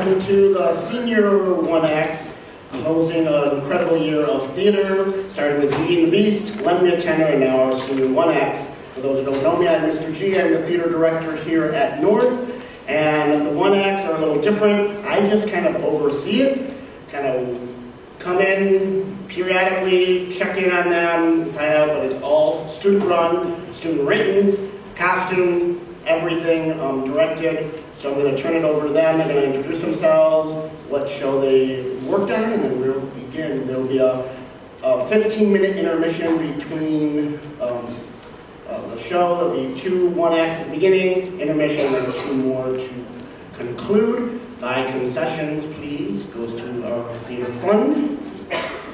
welcome to the senior one acts, closing an incredible year of theater, starting with Beauty and the Beast, Lend Me a Tenor, and now our senior one acts. For those who don't know me, I'm Mr. G. I'm the theater director here at North, and the one acts are a little different. I just kind of oversee it, kind of come in periodically, check in on them, find out, but it's all student-run, student-written, costume, everything directed. So I'm going to turn it over to them. They're going to introduce themselves, what show they worked on, and then we'll begin. There will be a 15-minute intermission between the show. There will be 2 one acts at the beginning, intermission, and 2 more to conclude. Buy concessions, please, goes to our theater fund.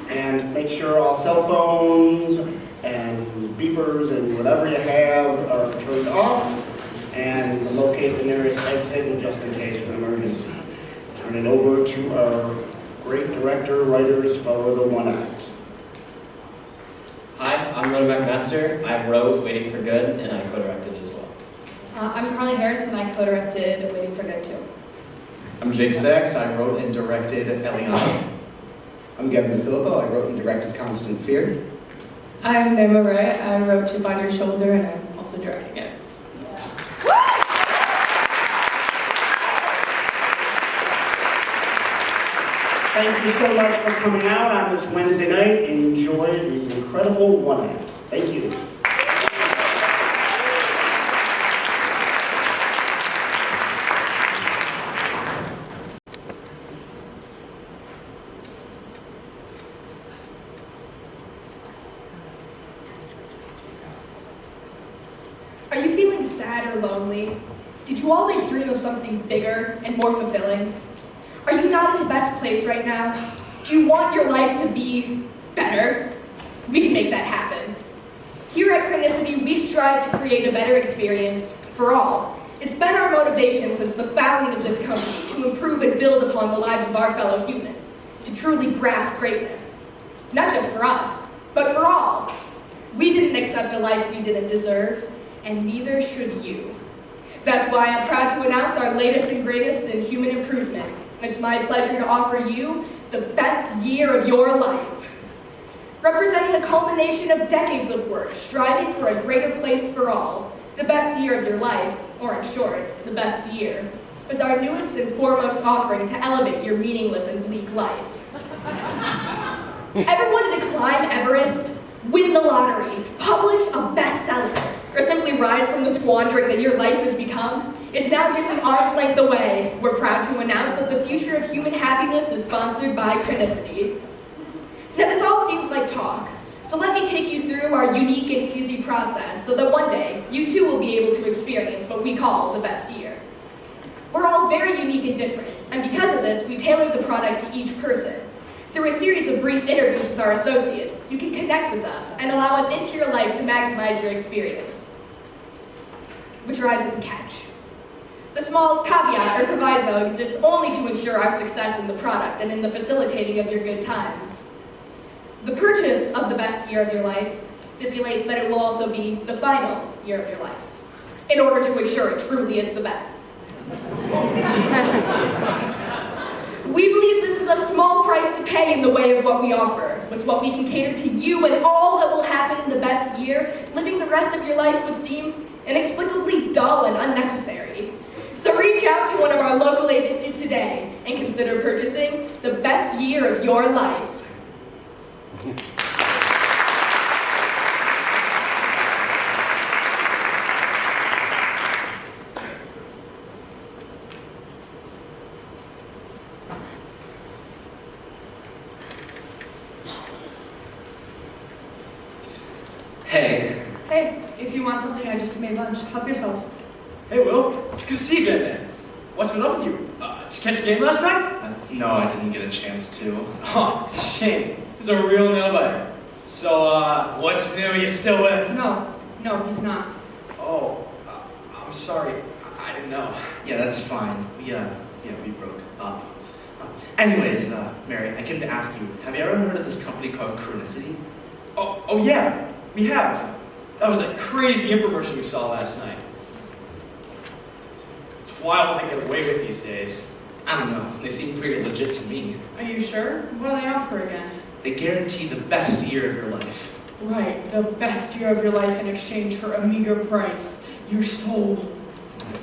And make sure all cell phones and beepers and whatever you have are turned off. And locate the nearest exit just in case of an emergency. Turn it over to our great director, writers for the one act. Hi, I'm Roto McMaster. I wrote Waiting for Good, and I co-directed as well. I'm Carly Harris, and I co-directed Waiting for Good too. I'm Jake Sachs. I wrote and directed Eliana. I'm Gavin Filippo. I wrote and directed Constant Fear. I'm Nema Ray. I wrote Chip on Your Shoulder, and I'm also directing it. Thank you so much for coming out on this Wednesday night. Enjoy these incredible one acts. Thank you. Are you feeling sad or lonely? Did you always dream of something bigger and more fulfilling? Are you not in the best place right now? Do you want your life to be better? We can make that happen. Here at Chronicity, we strive to create a better experience for all. It's been our motivation since the founding of this company to improve and build upon the lives of our fellow humans, to truly grasp greatness. Not just for us, but for all. We didn't accept a life we didn't deserve, and neither should you. That's why I'm proud to announce our latest and greatest in human improvement. It's my pleasure to offer you the best year of your life. Representing a culmination of decades of work, striving for a greater place for all, the best year of your life, or in short, the best year, is our newest and foremost offering to elevate your meaningless and bleak life. Ever wanted to climb Everest, win the lottery, publish a bestseller, or simply rise from the squandering that your life has become? It's now just an arm's length away. We're proud to announce that the future of human happiness is sponsored by Chronicity. Now this all seems like talk, so let me take you through our unique and easy process so that one day you too will be able to experience what we call the best year. We're all very unique and different, and because of this, we tailor the product to each person. Through a series of brief interviews with our associates, you can connect with us and allow us into your life to maximize your experience. Which arrives at the catch. The small caveat or proviso exists only to ensure our success in the product and in the facilitating of your good times. The purchase of the best year of your life stipulates that it will also be the final year of your life, in order to ensure it truly is the best. We believe this is a small price to pay in the way of what we offer. With what we can cater to you and all that will happen in the best year, living the rest of your life would seem inexplicably dull and unnecessary. So reach out to one of our local agencies today and consider purchasing the best year of your life. Hey. Hey, if you want something, I just made lunch. Help yourself. Hey, Will. It's good to see you again, man. What's been up with you? Did you catch the game last night? No, I didn't get a chance to. Oh, it's a shame. He's a real nail-biter. So, what's new? You still with? No, he's not. Oh, I'm sorry. I didn't know. Yeah, that's fine. We broke up. Anyways, Mary, I came to ask you, have you ever heard of this company called Chronicity? Oh yeah, we have. That was that crazy infomercial we saw last night. It's wild what they get away with these days. I don't know. They seem pretty legit to me. Are you sure? What do they offer again? They guarantee the best year of your life. Right, the best year of your life in exchange for a meager price. Your soul.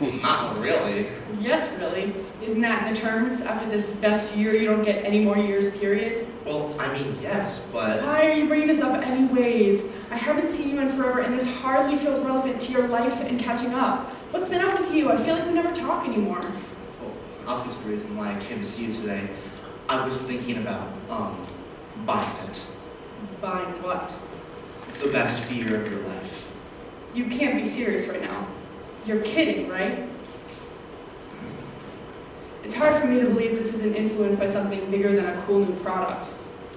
Not really. Yes, really. Isn't that in the terms? After this best year, you don't get any more years, period? Well, I mean, yes, but... Why are you bringing this up anyways? I haven't seen you in forever, and this hardly feels relevant to your life and catching up. What's been up with you? I feel like we never talk anymore. Well, I'll get to the reason why I came to see you today. I was thinking about, buying it. Buying what? The best year of your life. You can't be serious right now. You're kidding, right? It's hard for me to believe this isn't influenced by something bigger than a cool new product.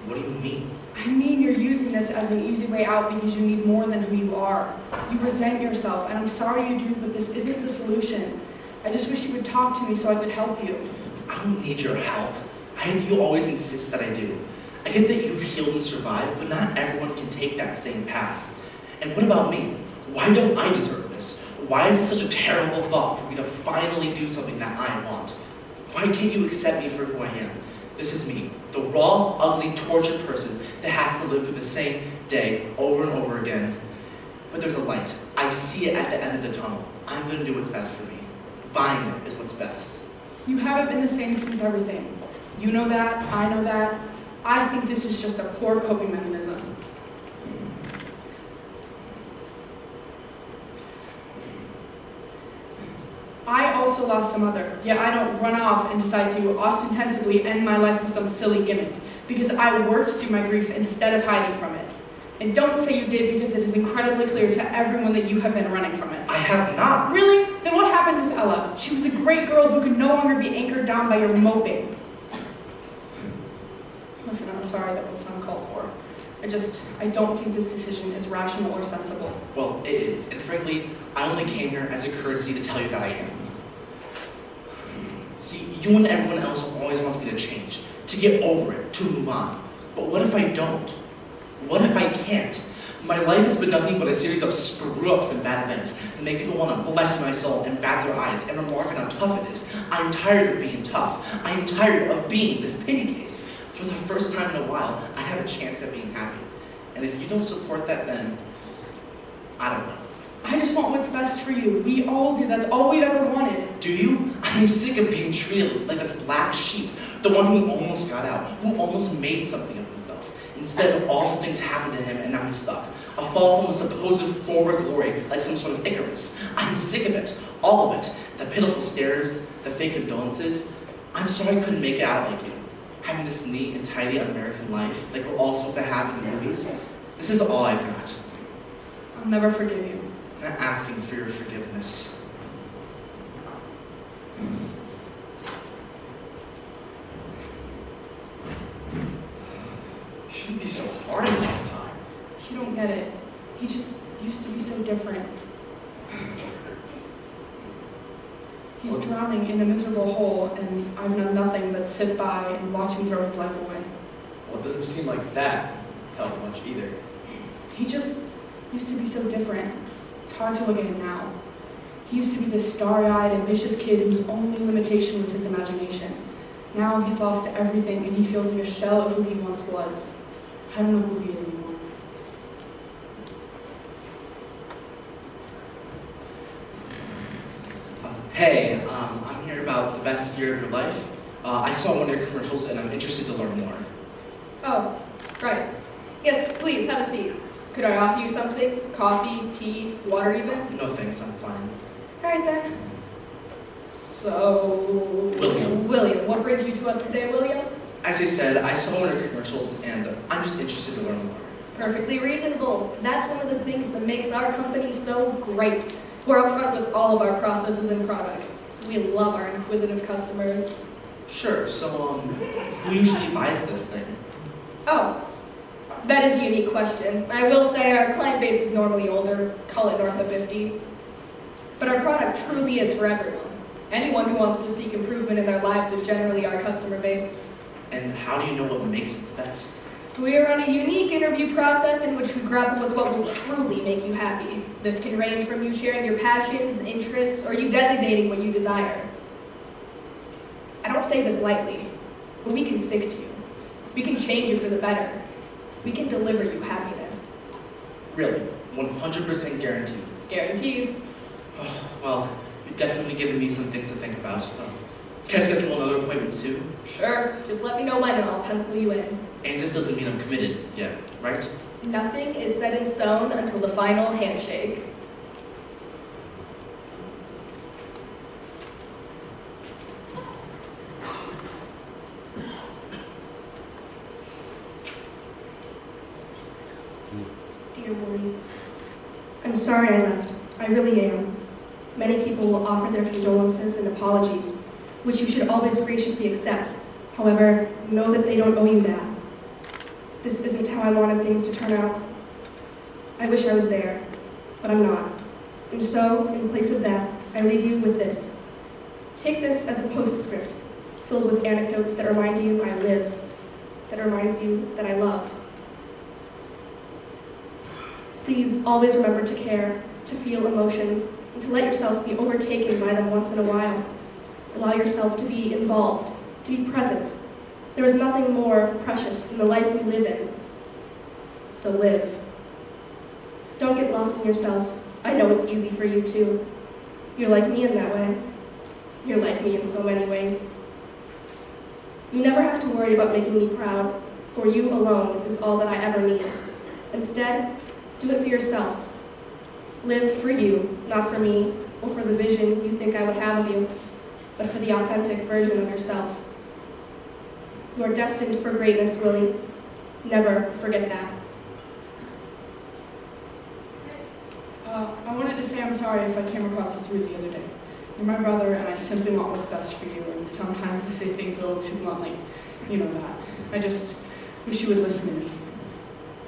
What do you mean? I mean, you're using this as an easy way out because you need more than who you are. You resent yourself, and I'm sorry you do, but this isn't the solution. I just wish you would talk to me so I could help you. I don't need your help. You always insist that I do. I get that you've healed and survived, but not everyone can take that same path. And what about me? Why don't I deserve this? Why is it such a terrible thought for me to finally do something that I want? Why can't you accept me for who I am? This is me, the raw, ugly, tortured person that has to live through the same day over and over again. But there's a light. I see it at the end of the tunnel. I'm going to do what's best for me. Buying it is what's best. You haven't been the same since everything. You know that, I know that. I think this is just a poor coping mechanism. I also lost a mother, yet I don't run off and decide to ostensibly end my life with some silly gimmick, because I worked through my grief instead of hiding from it. And don't say you did, because it is incredibly clear to everyone that you have been running from it. I have not. Really? Then what happened with Ella? She was a great girl who could no longer be anchored down by your moping. Listen, I'm sorry that was uncalled for. I don't think this decision is rational or sensible. Well, it is. And frankly, I only came here as a courtesy to tell you that I am. See, you and everyone else always wants me to change, to get over it, to move on. But what if I don't? What if I can't? My life has been nothing but a series of screw-ups and bad events that make people want to bless my soul and bat their eyes and remark on how tough it is. I'm tired of being tough. I'm tired of being this pity case. For the first time in a while, I have a chance at being happy. And if you don't support that, then I don't know. I just want what's best for you. We all do. That's all we've ever wanted. Do you? I'm sick of being treated like this black sheep, the one who almost got out, who almost made something of himself. Instead, awful things happened to him and now he's stuck. A fall from the supposed forward glory, like some sort of Icarus. I'm sick of it. All of it. The pitiful stares, the fake condolences. I'm sorry I couldn't make it out like you. Having this neat and tidy American life like we're all supposed to have in the movies. This is all I've got. I'll never forgive you. I'm not asking for your forgiveness. You shouldn't be so hard on him all the time. You don't get it. He just used to be so different. He's drowning in a miserable hole, and I've done nothing but sit by and watch him throw his life away. Well, it doesn't seem like that helped much either. He just used to be so different. It's hard to look at him now. He used to be this starry-eyed, ambitious kid whose only limitation was his imagination. Now he's lost everything, and he feels like a shell of who he once was. I don't know who he is anymore. Hey, I'm here about the best year of your life. I saw one of your commercials and I'm interested to learn more. Oh, right. Yes, please, have a seat. Could I offer you something? Coffee, tea, water even? No thanks, I'm fine. All right then. So... William, what brings you to us today, William? As I said, I saw one of your commercials and I'm just interested to learn more. Perfectly reasonable. That's one of the things that makes our company so great. We're upfront with all of our processes and products. We love our inquisitive customers. Sure, so who usually buys this thing? Oh, that is a unique question. I will say our client base is normally older, call it north of 50. But our product truly is for everyone. Anyone who wants to seek improvement in their lives is generally our customer base. And how do you know what makes it the best? We are on a unique interview process in which we grapple with what will truly make you happy. This can range from you sharing your passions, interests, or you designating what you desire. I don't say this lightly, but we can fix you. We can change you for the better. We can deliver you happiness. Really, 100% guaranteed. Guaranteed. Oh, well, you've definitely given me some things to think about. Can I schedule another appointment soon? Sure, just let me know when and I'll pencil you in. And this doesn't mean I'm committed yet, right? Nothing is set in stone until the final handshake. Dear Willie, I'm sorry I left. I really am. Many people will offer their condolences and apologies, which you should always graciously accept. However, know that they don't owe you that. This isn't how I wanted things to turn out. I wish I was there, but I'm not. And so, in place of that, I leave you with this. Take this as a postscript, filled with anecdotes that remind you I lived, that reminds you that I loved. Please always remember to care, to feel emotions, and to let yourself be overtaken by them once in a while. Allow yourself to be involved, to be present. There is nothing more precious than the life we live in. So live. Don't get lost in yourself. I know it's easy for you too. You're like me in that way. You're like me in so many ways. You never have to worry about making me proud, for you alone is all that I ever need. Instead, do it for yourself. Live for you, not for me, or for the vision you think I would have of you, but for the authentic version of yourself. You are destined for greatness, Willie. Never forget that. I wanted to say I'm sorry if I came across as rude the other day. You're my brother, and I simply want what's best for you, and sometimes I say things a little too bluntly. You know that. I just wish you would listen to me.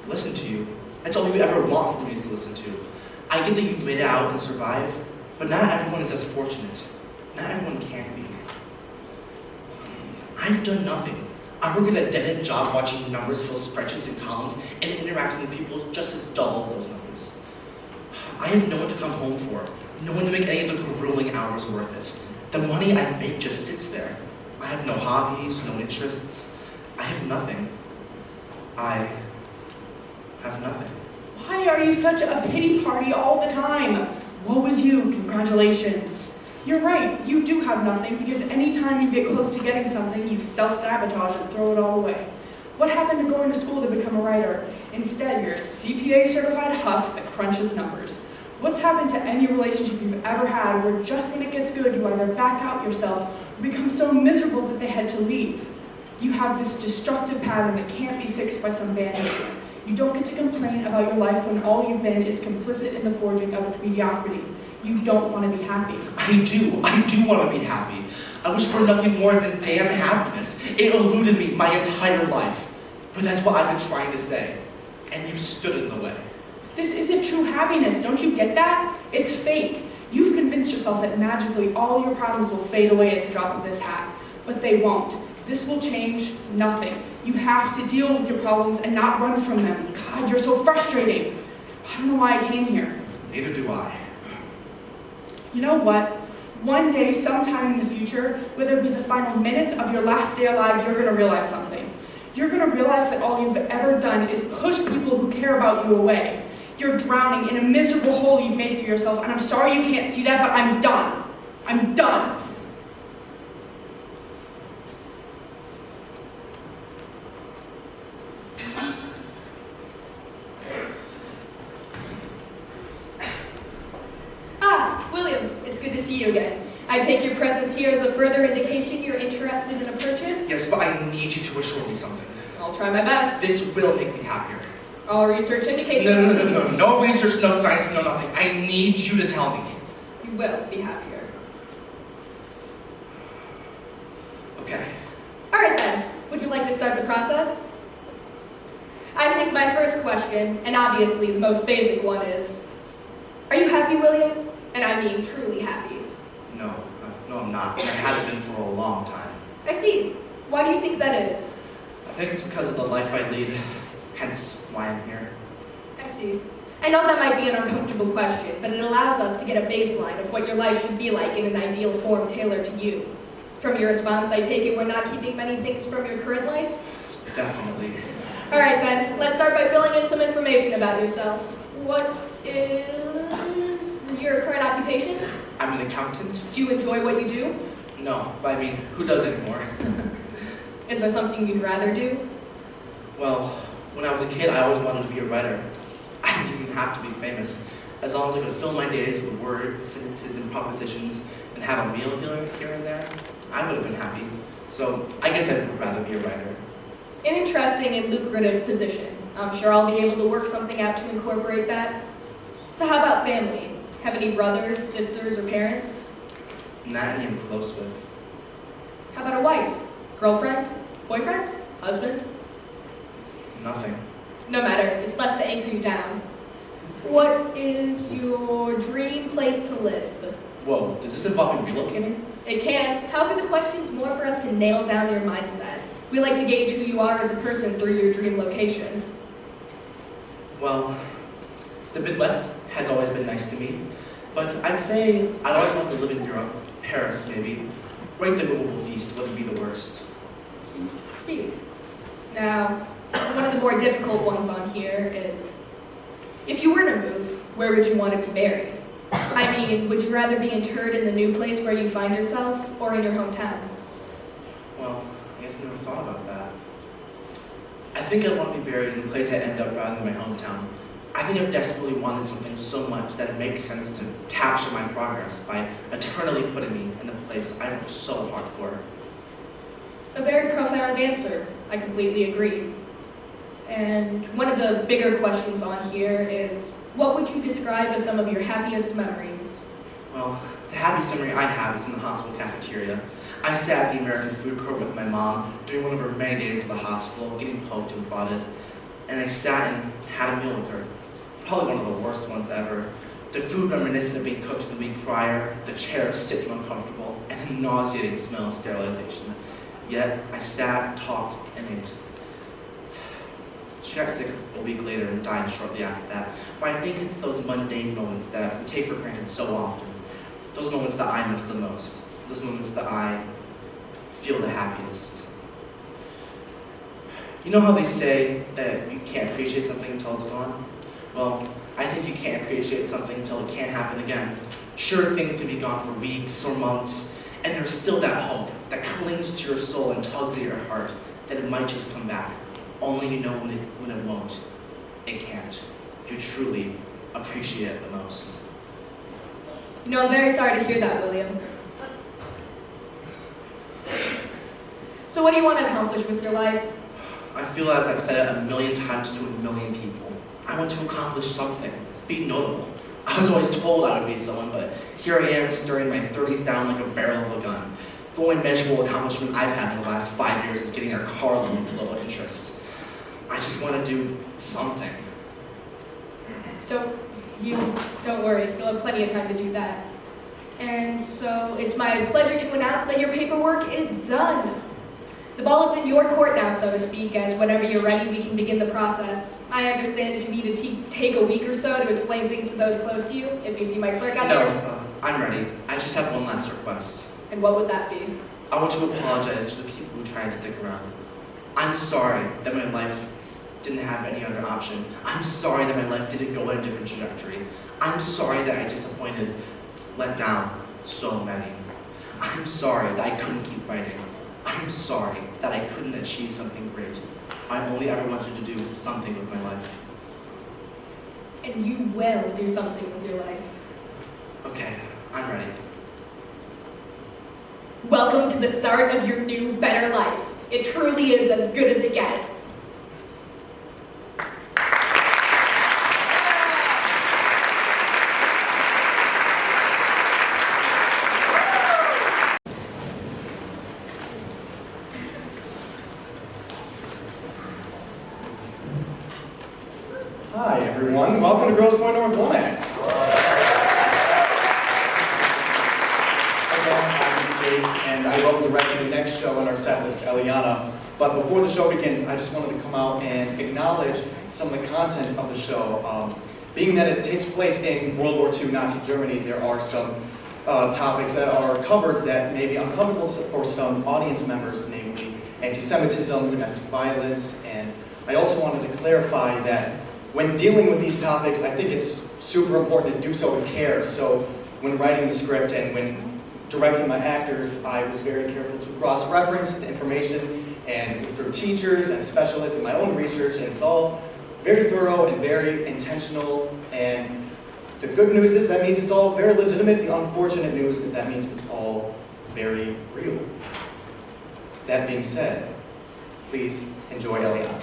Listen to you? That's all you ever want for me to listen to. I get that you've made it out and survived, but not everyone is as fortunate. Not everyone can be. I've done nothing. I work at a dead-end job watching numbers fill spreadsheets and columns and interacting with people just as dull as those numbers. I have no one to come home for, no one to make any of the grueling hours worth it. The money I make just sits there. I have no hobbies, no interests. I have nothing. I have nothing. Why are you such a pity party all the time? Woe is you, congratulations. You're right, you do have nothing because anytime you get close to getting something, you self-sabotage and throw it all away. What happened to going to school to become a writer? Instead, you're a CPA-certified husk that crunches numbers. What's happened to any relationship you've ever had where just when it gets good, you either back out yourself or become so miserable that they had to leave? You have this destructive pattern that can't be fixed by some band-aid. You don't get to complain about your life when all you've been is complicit in the forging of its mediocrity. You don't want to be happy. I do want to be happy. I wish for nothing more than damn happiness. It eluded me my entire life. But that's what I've been trying to say. And you stood in the way. This isn't true happiness, don't you get that? It's fake. You've convinced yourself that magically all your problems will fade away at the drop of this hat. But they won't. This will change nothing. You have to deal with your problems and not run from them. God, you're so frustrating. I don't know why I came here. Neither do I. You know what? One day, sometime in the future, whether it be the final minutes of your last day alive, you're going to realize something. You're going to realize that all you've ever done is push people who care about you away. You're drowning in a miserable hole you've made for yourself, and I'm sorry you can't see that, but I'm done. I'm done. Ah, William, it's good to see you again. I take your presence here as a further indication you're interested in a purchase? Yes, but I need you to assure me something. I'll try my best. This will make me happier. All research indicates No research, no science, no nothing. I need you to tell me. you will be happier. Okay. All right then, would you like to start the process? I think my first question, and obviously the most basic one is, are you happy, William? And I mean truly happy. No, I'm not. I haven't been for a long time. I see. Why do you think that is? I think it's because of the life I lead, hence why I'm here. I see. I know that might be an uncomfortable question, but it allows us to get a baseline of what your life should be like in an ideal form tailored to you. From your response, I take it we're not keeping many things from your current life? Definitely. All right, Ben. Let's start by filling in some information about yourself. What is your current occupation? I'm an accountant. Do you enjoy what you do? No, but I mean, who does anymore? Is there something you'd rather do? Well, when I was a kid, I always wanted to be a writer. I didn't even have to be famous. As long as I could fill my days with words, sentences, and propositions, and have a meal here and there, I would have been happy. So I guess I'd rather be a writer. An interesting and lucrative position. I'm sure I'll be able to work something out to incorporate that. So how about family? Have any brothers, sisters, or parents? Not any I'm close with. How about a wife? Girlfriend? Boyfriend? Husband? Nothing. No matter, it's less to anchor you down. What is your dream place to live? Whoa, does this involve me relocating? It can. However, the question's more for us to nail down your mindset. We like to gauge who you are as a person through your dream location. Well, the Midwest has always been nice to me, but I'd say I'd always want to live in Europe, Paris maybe. Right the movable feast wouldn't be the worst. See. Now, one of the more difficult ones on here is, if you were to move, where would you want to be buried? I mean, would you rather be interred in the new place where you find yourself, or in your hometown? Well, I guess I never thought about that. I think I want to be buried in the place I end up rather than my hometown. I think I've desperately wanted something so much that it makes sense to capture my progress by eternally putting me in the place I worked so hard for. A very profound answer. I completely agree. And one of the bigger questions on here is, what would you describe as some of your happiest memories? Well, the happiest memory I have is in the hospital cafeteria. I sat at the American food court with my mom during one of her many days at the hospital, getting poked and prodded. And I sat and had a meal with her. Probably one of the worst ones ever. The food reminiscent of being cooked the week prior, the chair stiff and uncomfortable, and the nauseating smell of sterilization. Yet, I sat, talked, and ate. She got sick a week later and died shortly after that. But I think it's those mundane moments that we take for granted so often. Those moments that I miss the most. Those moments that I feel the happiest. You know how they say that you can't appreciate something until it's gone? Well, I think you can't appreciate something until it can't happen again. Sure, things can be gone for weeks or months, and there's still that hope that clings to your soul and tugs at your heart that it might just come back. Only you know when it won't. It can't. You truly appreciate it the most. You know, I'm very sorry to hear that, William. So what do you want to accomplish with your life? I feel as I've said it a million times to a million people. I want to accomplish something, be notable. I was always told I would be someone, but here I am stirring my 30s down like a barrel of a gun. The only measurable accomplishment I've had in the last 5 years is getting a car loan with little interest. I just want to do something. Don't worry, you'll have plenty of time to do that. And so it's my pleasure to announce that your paperwork is done. The ball is in your court now, so to speak, as whenever you're ready, we can begin the process. I understand if you need to take a week or so to explain things to those close to you, if you see my clerk out there. No, I'm ready. I just have one last request. And what would that be? I want to apologize to the people who try and stick around. I'm sorry that my life didn't have any other option. I'm sorry that my life didn't go in a different trajectory. I'm sorry that I disappointed, let down so many. I'm sorry that I couldn't keep fighting. I'm sorry that I couldn't achieve something great. I only ever wanted to do something with my life. And you will do something with your life. Okay, I'm ready. Welcome to the start of your new, better life. It truly is as good as it gets. Hi, everyone. Welcome to Grosse Pointe North 1X. I'm Jake, and I wrote and directed the next show on our set list, Eliana. But before the show begins, I just wanted to come out and acknowledge some of the content of the show. Being that it takes place in World War II Nazi Germany, there are some topics that are covered that may be uncomfortable for some audience members, namely anti-Semitism, domestic violence, and I also wanted to clarify that when dealing with these topics, I think it's super important to do so with care. So when writing the script and when directing my actors, I was very careful to cross-reference the information and through teachers and specialists and my own research, and it's all very thorough and very intentional. And the good news is that means it's all very legitimate. The unfortunate news is that means it's all very real. That being said, please enjoy Eliana.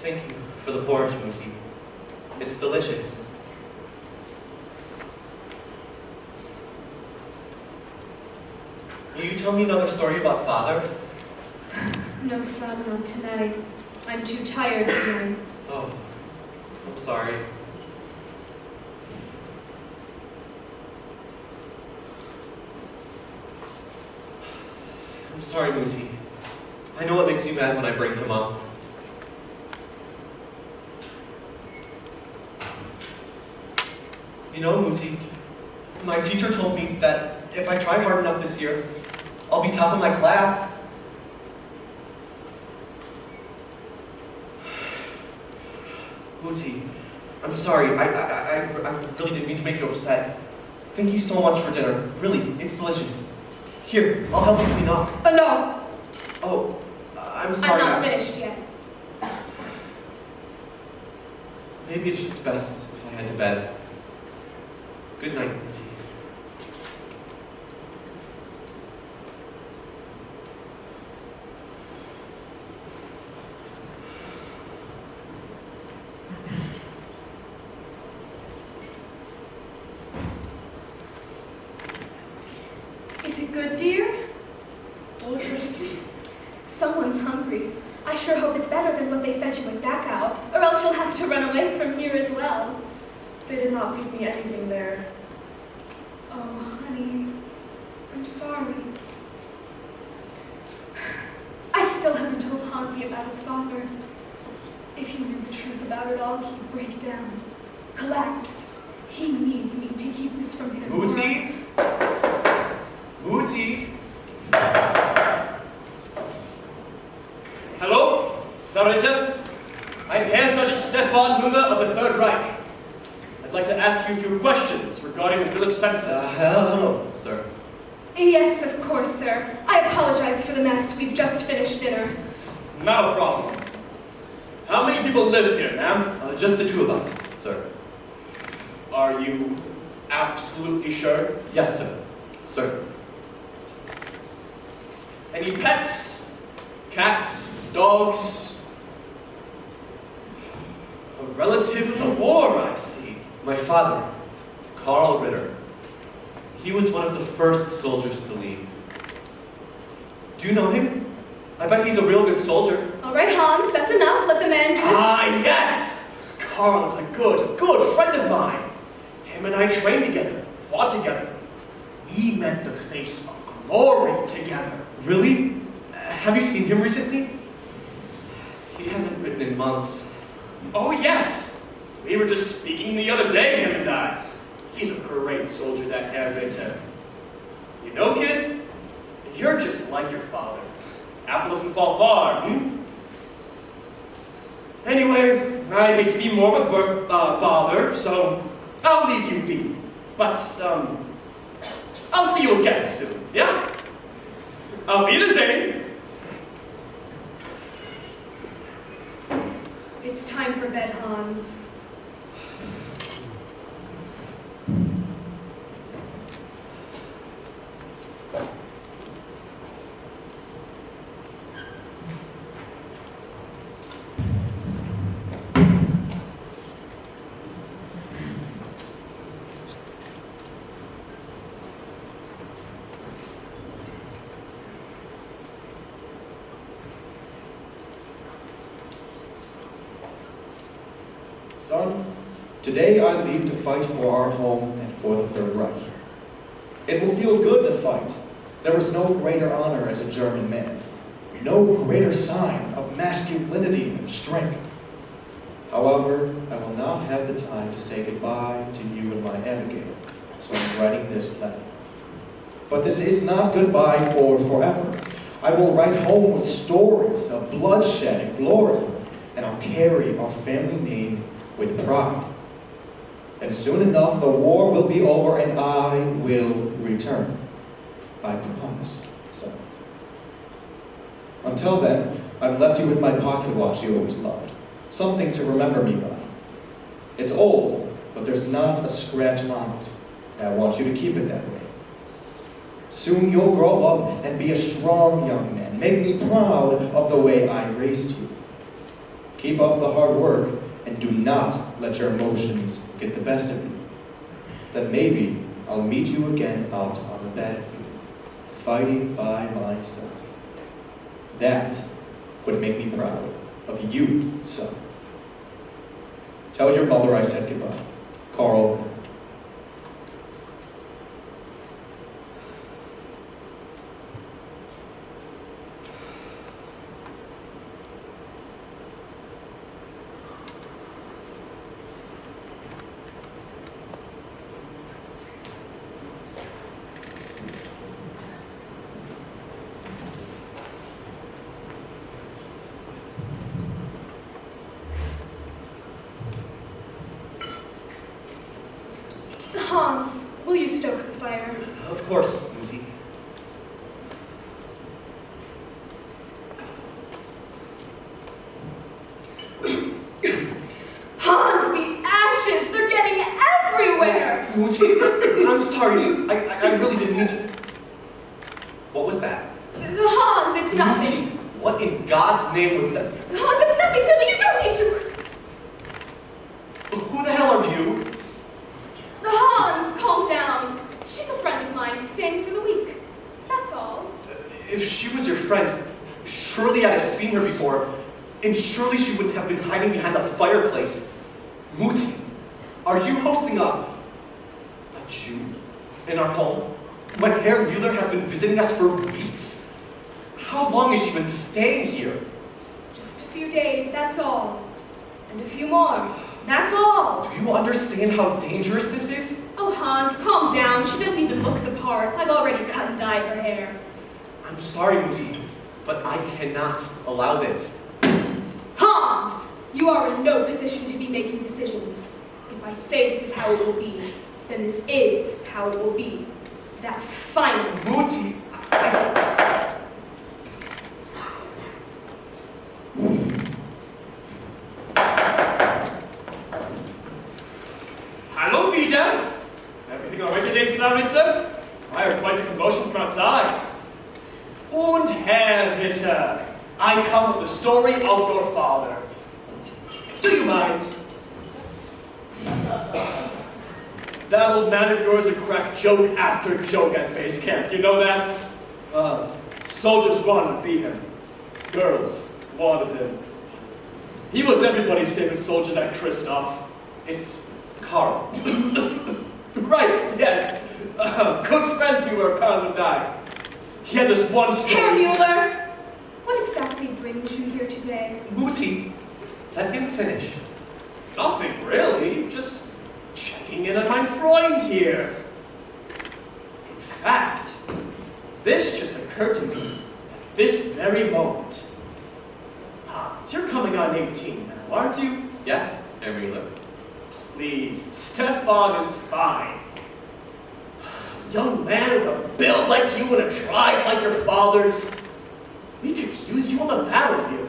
Thank you for the porridge, Muti. It's delicious. Will you tell me another story about father? No, son, not tonight. I'm too tired tonight. Oh, I'm sorry. I'm sorry, Muti. I know it makes you mad when I bring him up. You know, Muti, my teacher told me that if I try hard enough this year, I'll be top of my class. Muti, I'm sorry. I really didn't mean to make you upset. Thank you so much for dinner. Really, it's delicious. Here, I'll help you clean up. Oh, no. Oh, I'm sorry. I'm not finished yet. Maybe it's just best if I head to bed. Good night, Muti. Is it good, dear? Oh, you're sweet. Someone's hungry. I sure hope it's better than what they fed you at Dachau, or else you'll have to run away from here as well. They did not feed me anything there. Oh, honey, I'm sorry. I still haven't told Hansi about his father. If he knew the truth about it all, he'd break down, collapse. He needs me to keep this from him. Muti? Muti? Hello, Verräter. I'm Herr Sergeant Stefan Müller of the Third Reich. I'd like to ask you a few questions regarding the village census. Hello, sir. Yes, of course, sir. I apologize for the mess. We've just finished dinner. Not a problem. How many people live here, ma'am? Just the two of us, sir. Are you absolutely sure? Yes, sir. Sir. Any pets? Cats? Dogs? A relative in the war, I see. My father, Karl Ritter. He was one of the first soldiers to leave. Do you know him? I bet he's a real good soldier. All right, Hans, that's enough. Let the man do his... Ah, yes! Carl is a good friend of mine. Him and I trained together, fought together. We met the face of glory together. Really? Have you seen him recently? He hasn't written in months. Oh, yes! We were just speaking the other day, him and I. He's a great soldier, that Herr Ritter. You know, kid, you're just like your father. Apple doesn't fall far, Anyway, I hate to be more of a bother, so I'll leave you be. But, I'll see you again soon, yeah? Auf Wiedersehen! It's time for bed, Hans. Son, today I leave to fight for our home and for the Third Reich. It will feel good to fight. There is no greater honor as a German man, no greater sign of masculinity and strength. However, I will not have the time to say goodbye to you and my Abigail, so I'm writing this letter. But this is not goodbye for forever. I will write home with stories of bloodshed and glory, and I'll carry our family name with pride. And soon enough, the war will be over and I will return. I promise, son. Until then, I've left you with my pocket watch you always loved. Something to remember me by. It's old, but there's not a scratch on it. And I want you to keep it that way. Soon you'll grow up and be a strong young man. Make me proud of the way I raised you. Keep up the hard work and do not let your emotions get the best of you. Then maybe I'll meet you again out on the battlefield, fighting by my side. That would make me proud of you, son. Tell your mother I said goodbye. Carl. Hans, will you stoke the fire? Of course, Muti. Hans, the ashes! They're getting everywhere! Muti, I'm sorry. I really didn't mean to. What was that? Hans, it's nothing. Muti, what in God's name was that? Hans, it's nothing, really, you don't need to. Who the hell are you? Hans, calm down. She's a friend of mine, staying for the week. That's all. If she was your friend, surely I'd have seen her before, and surely she wouldn't have been hiding behind the fireplace. Muti, are you hosting a Jew in our home? When Herr Mueller has been visiting us for weeks? How long has she been staying here? Just a few days, that's all. And a few more, that's all. Do you understand how dangerous this is? Oh, Hans, calm down. She doesn't even look the part. I've already cut and dyed her hair. I'm sorry, Muti, but I cannot allow this. Hans! You are in no position to be making decisions. If I say this is how it will be, then this is how it will be. That's final. Muti, Hallo wieder! Everything all right today, Clarita? I heard quite the commotion from outside. Und Herr Ritter, I come with the story of your father. Do you mind? That old man of yours would crack joke after joke at base camp. You know that? Soldiers wanted to beat him. Girls wanted him. He was everybody's favorite soldier, that Christoph. it's Carl. Right, yes. Good friends we were, Carl and I. He had this one story. Herr Mueller! What exactly brings you here today? Muti, let him finish. Nothing really, just checking in on my Freund here. In fact, this just occurred to me at this very moment. Hans, you're coming on 18 now, aren't you? Yes, Herr Mueller. Please, Stefan is fine. Young man with a build like you and a drive like your father's. We could use you on the battlefield.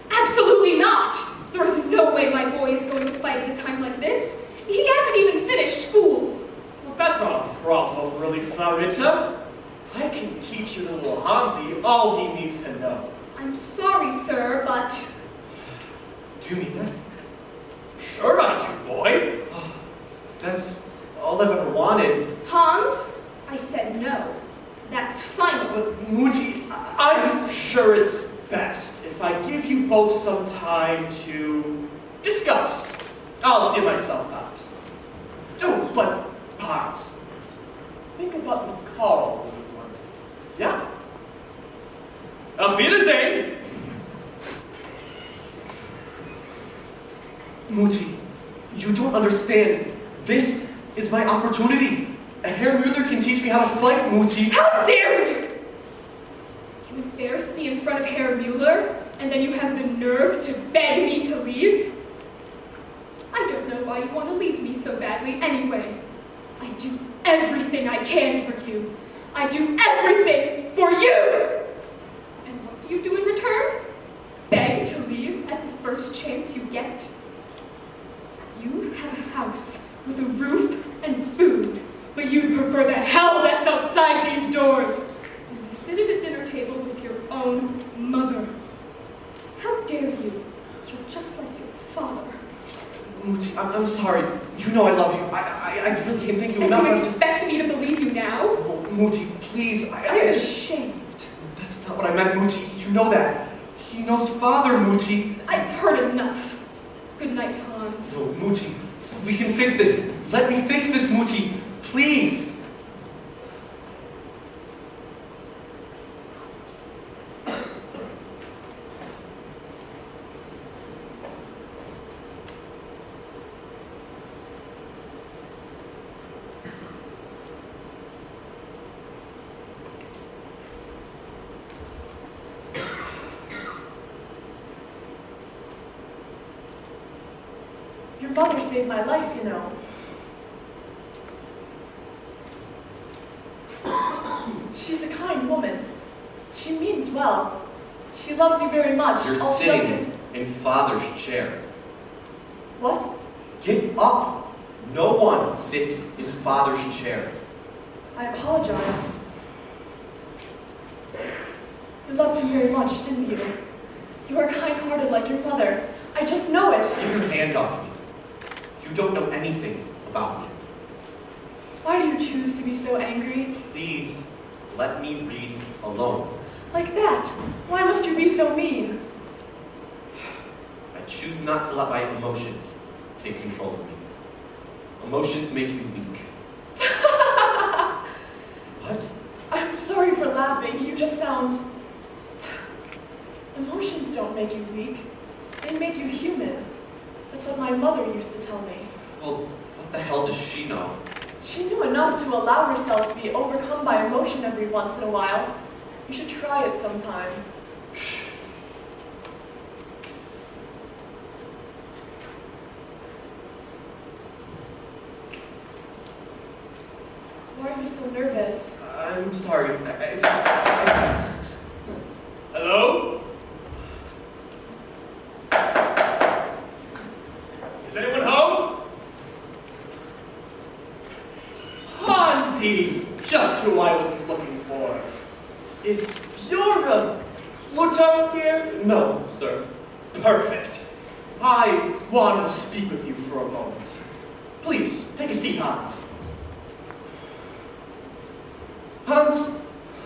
Absolutely not! There is no way my boy is going to fight at a time like this. He hasn't even finished school. Well, that's not a problem, really, Clarita. I can teach your little Hansi all he needs to know. I'm sorry, sir, but... Do you mean that? Sure I do, boy. Oh, that's all I've ever wanted. Hans, I said no. That's final. But Muti, I'm sure it's best if I give you both some time to discuss. I'll see myself out. Oh, but Hans, think about what Carl would want. Yeah? Auf Wiedersehen! Muti, you don't understand. This is my opportunity. Herr Müller can teach me how to fight, Muti. How dare you! You embarrass me in front of Herr Müller, and then you have the nerve to beg me to leave? I don't know why you want to leave me so badly anyway. I do everything I can for you. I do everything for you! And what do you do in return? Beg to leave at the first chance you get? You have a house with a roof and food, but you'd prefer the hell that's outside these doors and to sit at a dinner table with your own mother. How dare you? You're just like your father. Muti, I'm sorry. You know I love you. I really can't thank you And enough. you I'm just- expect me to believe you now? Oh, Muti, please. I'm ashamed. That's not what I meant, Muti. You know that. He knows father, Muti. I've heard enough. Good night, Hans. No, Muti, we can fix this. Let me fix this, Muti. Please. Your mother saved my life, you know. She's a kind woman. She means well. She loves you very much. You're All she does sitting is- in father's chair. What? Get up. No one sits in father's chair. I apologize. You loved him very much, didn't you? You are kind-hearted like your mother. I just know it. Get your hand off me. You don't know anything about me. Why do you choose to be so angry? Please, let me read alone. Like that? Why must you be so mean? I choose not to let my emotions take control of me. Emotions make you weak. What? I'm sorry for laughing. You just sound... Emotions don't make you weak. They make you human. That's what my mother used to tell me. Well, what the hell does she know? She knew enough to allow herself to be overcome by emotion every once in a while. You should try it sometime. Why are you so nervous? I'm sorry. It's just... Hello? Is anyone home? Hansi! Just who I was looking for. Is your Mutter here? No, sir. Perfect. I want to speak with you for a moment. Please, take a seat, Hans. Hans,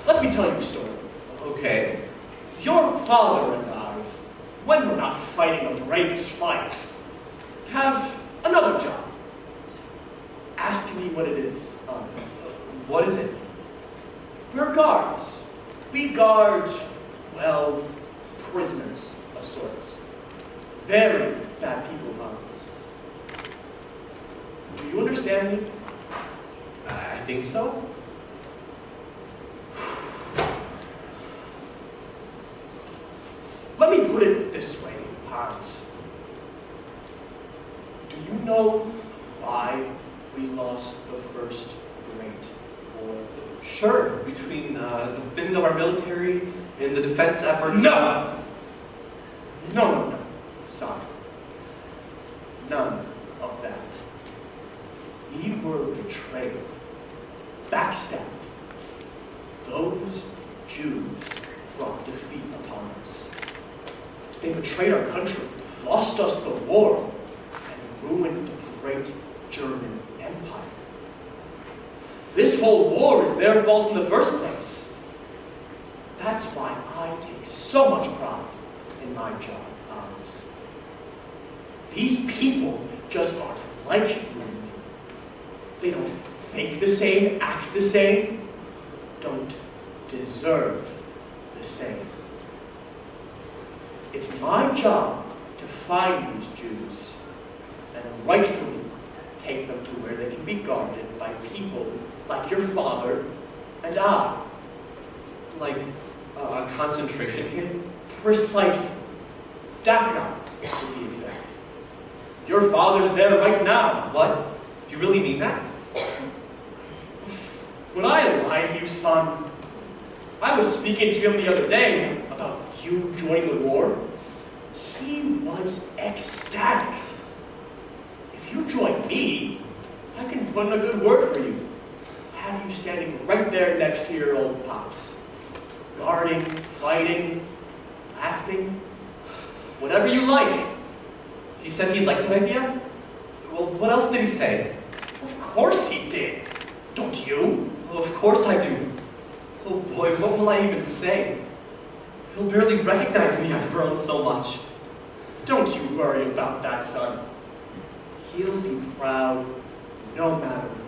let me tell you a story. Okay. Your father and I, when we're not fighting the bravest fights, have another job. Ask me what it is, Hans. What is it? We're guards. We guard, well, prisoners of sorts. Very bad people, Hans. Do you understand me? I think so. Let me put it this way, Hans. Do you know why we lost the First Great War? Sure, between the thinning of our military and the defense efforts. No! No. Sorry. None of that. We were betrayed. Backstabbed. Those Jews brought defeat upon us. They betrayed our country, lost us the war, and ruined the great German Empire. This whole war is their fault in the first place. That's why I take so much pride in my job, Hans. These people just aren't like you. They don't think the same, act the same, don't deserve the same. It's my job to find these Jews and rightfully take them to where they can be guarded by people like your father and I. Like a concentration camp? Precisely. Dachau, to be exact. Your father's there right now. What? You really mean that? Would I lie to you, son? I was speaking to him the other day about you joining the war. He was ecstatic. If you join me, I can put in a good word for you. Have you standing right there next to your old pops. Guarding, fighting, laughing, whatever you like. He said he liked that idea? Well, what else did he say? Of course he did. Don't you? Well, of course I do. Oh boy, what will I even say? He'll barely recognize me, I've grown so much. Don't you worry about that, son. He'll be proud no matter what.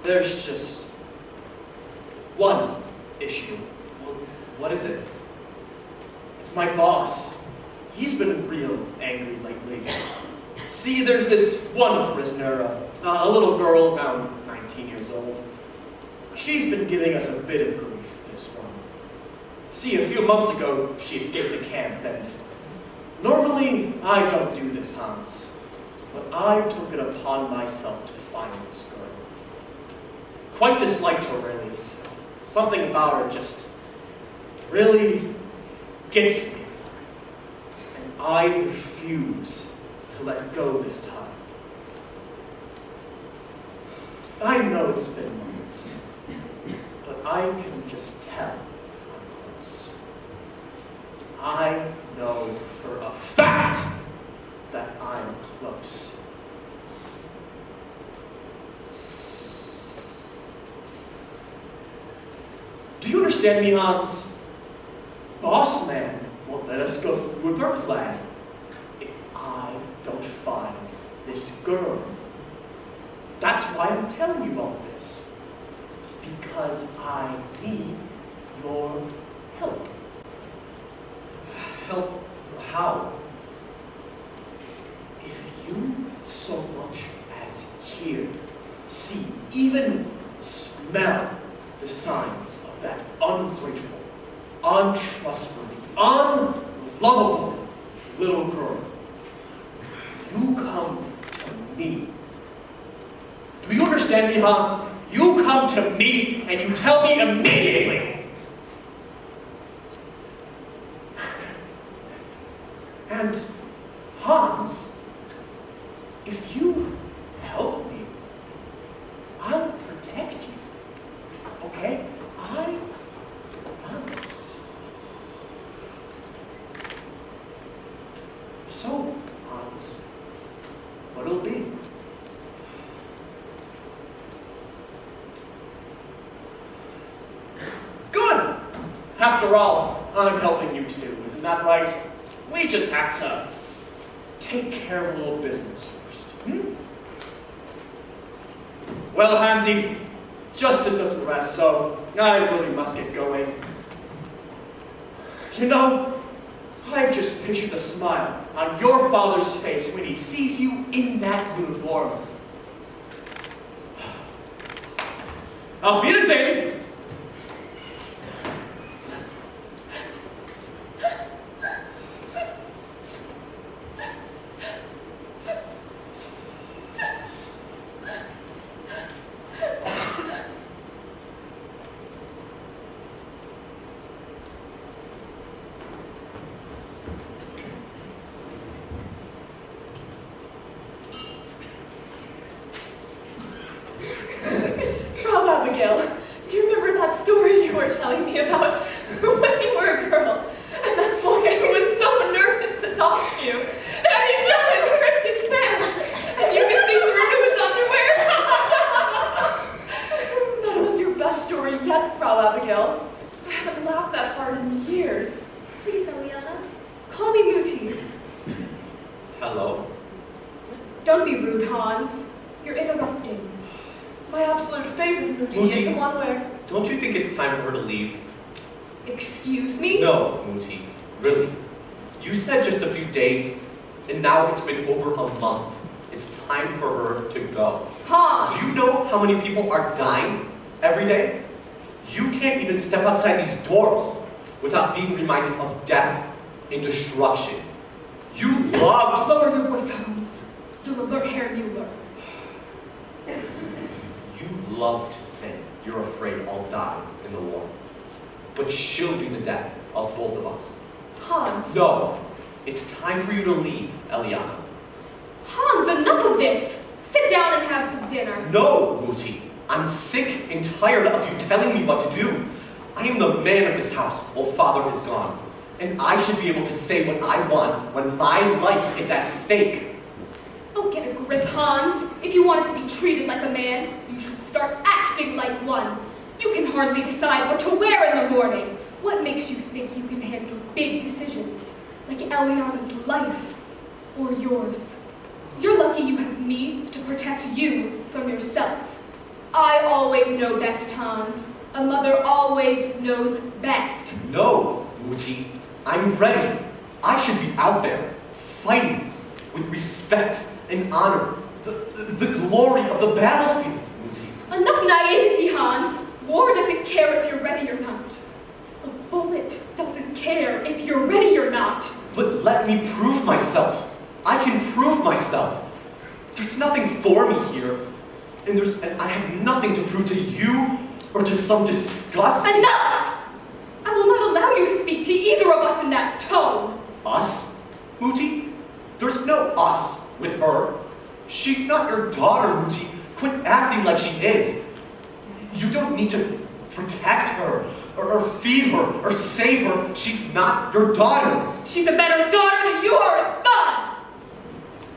There's just one issue. Well, what is it? It's my boss. He's been real angry lately. See, there's this one prisoner, a little girl around 19 years old. She's been giving us a bit of grief, this one. See, a few months ago, she escaped the camp, and normally I don't do this, Hans, but I took it upon myself to find this girl. Quite disliked her, really. Something about her just really gets me. And I refuse to let go this time. I know it's been months, but I can just tell I'm close. I know for a fact that I'm close. Do you understand me, Hans? Boss man won't let us go through with our plan if I don't find this girl. That's why I'm telling you all this. Because I need your help. Help? How? If you so much as hear, see, even smell the signs of that ungrateful, untrustworthy, unlovable little girl, you come to me. Do you understand me, Hans? You come to me and you tell me immediately. And Hans, if you help me, I'll protect you. Okay? I promise. So, Hans, what'll it be? Good! After all, I'm helping you too, isn't that right? We just have to take care of a little business first. Well, Hansi, justice doesn't rest, so I really must get going. You know, I've just pictured the smile on your father's face when he sees you in that uniform. Auf Wiedersehen! Do you remember that story you were telling me about when you were a girl? And that boy who was so nervous to talk to you, and he fell and ripped his pants, and you could see through to his underwear? That was your best story yet, Frau Abigail. I haven't laughed that hard in years. Please, Eliana, call me Muti. Hello? Don't be rude, Hans. You're interrupting. My absolute favorite Muti Muti. is the one where... Don't you think it's time for her to leave? Excuse me? No, Muti. Really. You said just a few days, and now it's been over a month. It's time for her to go. Hans! Do you know how many people are dying every day? You can't even step outside these doors without being reminded of death and destruction. You loved... Lower your voice, Hans. You'll alert Herr Mueller. You love to say you're afraid I'll die in the war. But she'll be the death of both of us. Hans. No, it's time for you to leave, Eliana. Hans, enough of this. Sit down and have some dinner. No, Muti. I'm sick and tired of you telling me what to do. I am the man of this house while father is gone. And I should be able to say what I want when my life is at stake. Oh, get a grip, Hans. If you wanted to be treated like a man, you should start acting like one. You can hardly decide what to wear in the morning. What makes you think you can handle big decisions, like Eliana's life or yours? You're lucky you have me to protect you from yourself. I always know best, Hans. A mother always knows best. No, Muti. I'm ready. I should be out there, fighting with respect and honor. The glory of the battlefield, Muti. Enough naivety, Hans. War doesn't care if you're ready or not. A bullet doesn't care if you're ready or not. But let me prove myself. I can prove myself. There's nothing for me here. And I have nothing to prove to you or to some disgust. Enough! I will not allow you to speak to either of us in that tone. Us? Muti? There's no us with her. She's not your daughter, Muti. Quit acting like she is. You don't need to protect her, or feed her, or save her. She's not your daughter. She's a better daughter than you are a son!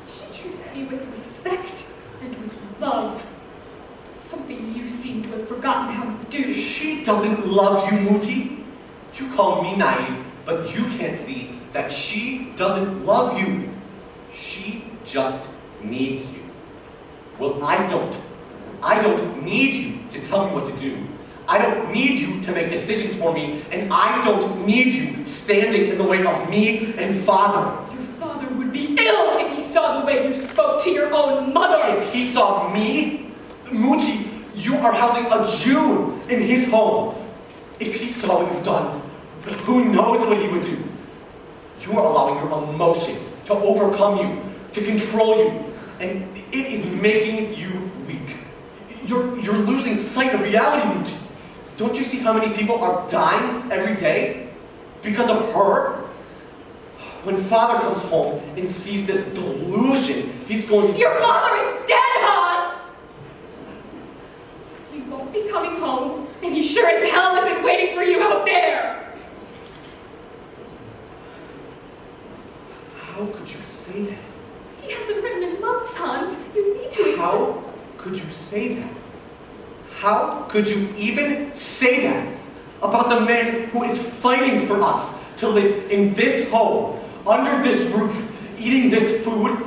She treats me with respect and with love. Something you seem to have forgotten how to do. She doesn't love you, Muti. You call me naive, but you can't see that she doesn't love you. She just needs you. Well, I don't. I don't need you to tell me what to do. I don't need you to make decisions for me, and I don't need you standing in the way of me and father. Your father would be ill if he saw the way you spoke to your own mother. If he saw me, Muti, you are housing a Jew in his home. If he saw what you've done, who knows what he would do? You are allowing your emotions to overcome you, to control you, and it is making you weak. You're losing sight of reality, Muti. Don't you see how many people are dying every day because of her? When father comes home and sees this delusion, he's going to... Your father is dead, Hans! He won't be coming home, and he sure as hell isn't waiting for you out there! How could you say that? He hasn't written in months, Hans. You need to accept... How could you say that? How could you even say that about the man who is fighting for us to live in this home, under this roof, eating this food?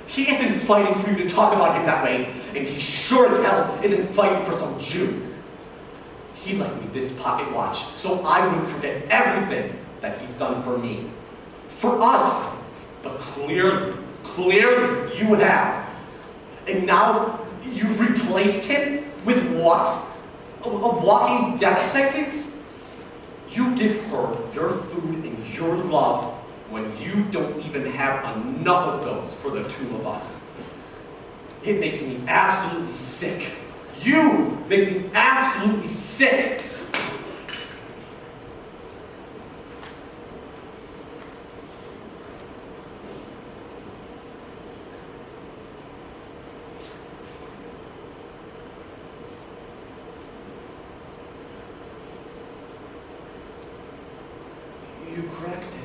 He isn't fighting for you to talk about him that way, and he sure as hell isn't fighting for some Jew. He left me this pocket watch so I wouldn't forget everything that he's done for me. For us. But clearly you have. And now you've replaced him with what? A walking death sentence? You give her your food and your love when you don't even have enough of those for the two of us. It makes me absolutely sick. You make me absolutely sick. You cracked it.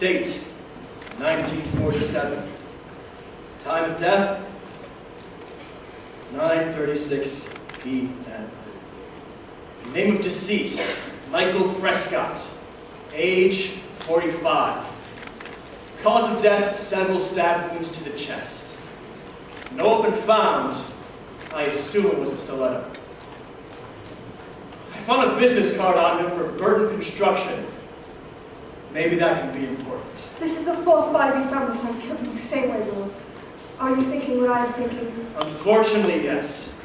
Date, 1947. Time of death, 9:36 p.m. Name of deceased, Michael Prescott. Age, 45. Cause of death, several stab wounds to the chest. No weapon found. I assume it was a stiletto. I found a business card on him for Burton Construction. Maybe that can be important. This is the fourth body we found this man killed in the same way, Will. Are you thinking what I'm thinking? Unfortunately, yes.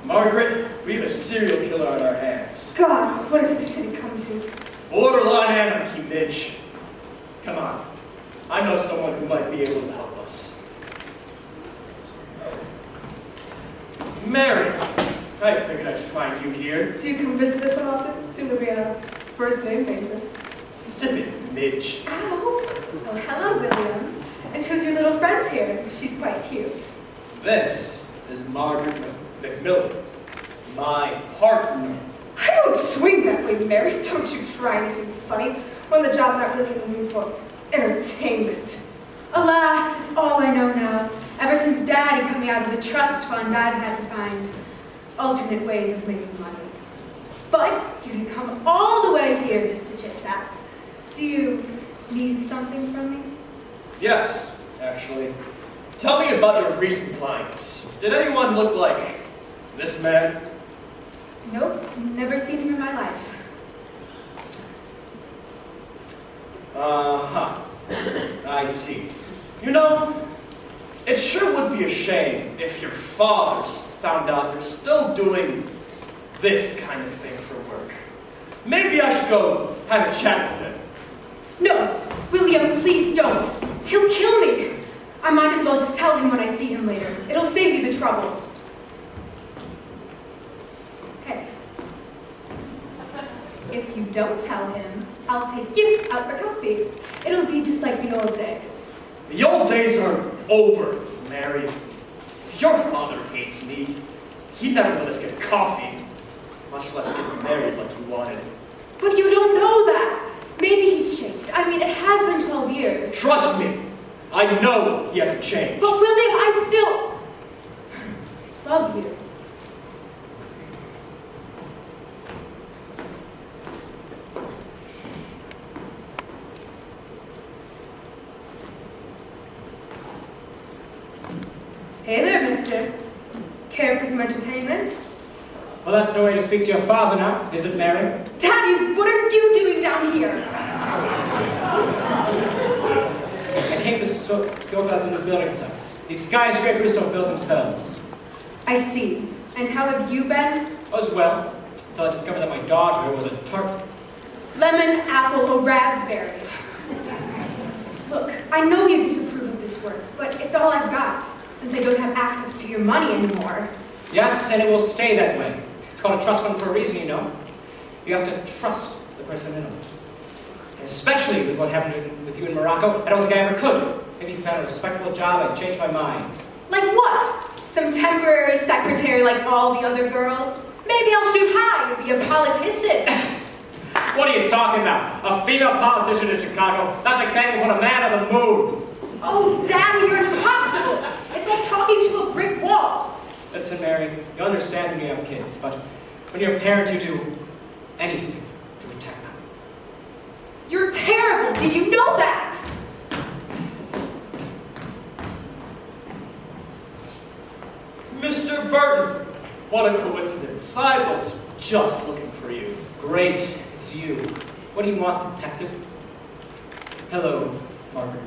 Margaret, we have a serial killer on our hands. God, what has this city come to? Borderline anarchy, Midge. Come on. I know someone who might be able to help us. Mary. I figured I'd find you here. Do you come visit us often? Seem to be on a first name basis. Zip it, Midge. Ow! Oh, hello, William. And who's your little friend here? She's quite cute. This is Margaret McMillan, my partner. I don't swing that way, Mary. Don't you try anything funny. We're on the job, not really in the mood for entertainment. Alas, it's all I know now. Ever since Daddy cut me out of the trust fund, I've had to find alternate ways of making money. But you can come all the way here just to chit-chat. Do you need something from me? Yes, actually. Tell me about your recent clients. Did anyone look like this man? Nope, never seen him in my life. Uh-huh. I see. You know, it sure would be a shame if your fathers found out you're still doing this kind of thing for work. Maybe I should go have a chat with him. No, William, please don't. He'll kill me. I might as well just tell him when I see him later. It'll save you the trouble. Hey. If you don't tell him, I'll take you out for coffee. It'll be just like the old days. The old days are over, Mary. Your father hates me. He'd never let us get coffee, much less get married like you wanted. But you don't know that. Maybe he's changed. I mean, it has been 12 years. Trust me, I know he hasn't changed. But William, I still love you. Hey there, mister. Care for some entertainment? Well, that's no way to speak to your father now, is it, Mary? Daddy, what are you doing down here? I came to scope out some new building sites. These skyscrapers don't build themselves. I see. And how have you been? As well, until I discovered that my daughter was a tart. Lemon, apple, or raspberry? Look, I know you disapprove of this work, but it's all I've got, since I don't have access to your money anymore. Yes, and it will stay that way. It's called a trust fund for a reason, you know. You have to trust the person in it. And especially with what happened with you in Morocco, I don't think I ever could. Maybe if you found a respectable job, I'd change my mind. Like what? Some temporary secretary like all the other girls? Maybe I'll shoot high and be a politician. What are you talking about? A female politician in Chicago? That's like saying we want a man on the moon. Oh, Daddy, you're impossible. It's like talking to a brick wall. Listen, Mary, you understand when you have kids, but when you're a parent, you do anything to protect them. You're terrible. Did you know that? Mr. Burton, what a coincidence. I was just looking for you. Great, it's you. What do you want, detective? Hello, Margaret.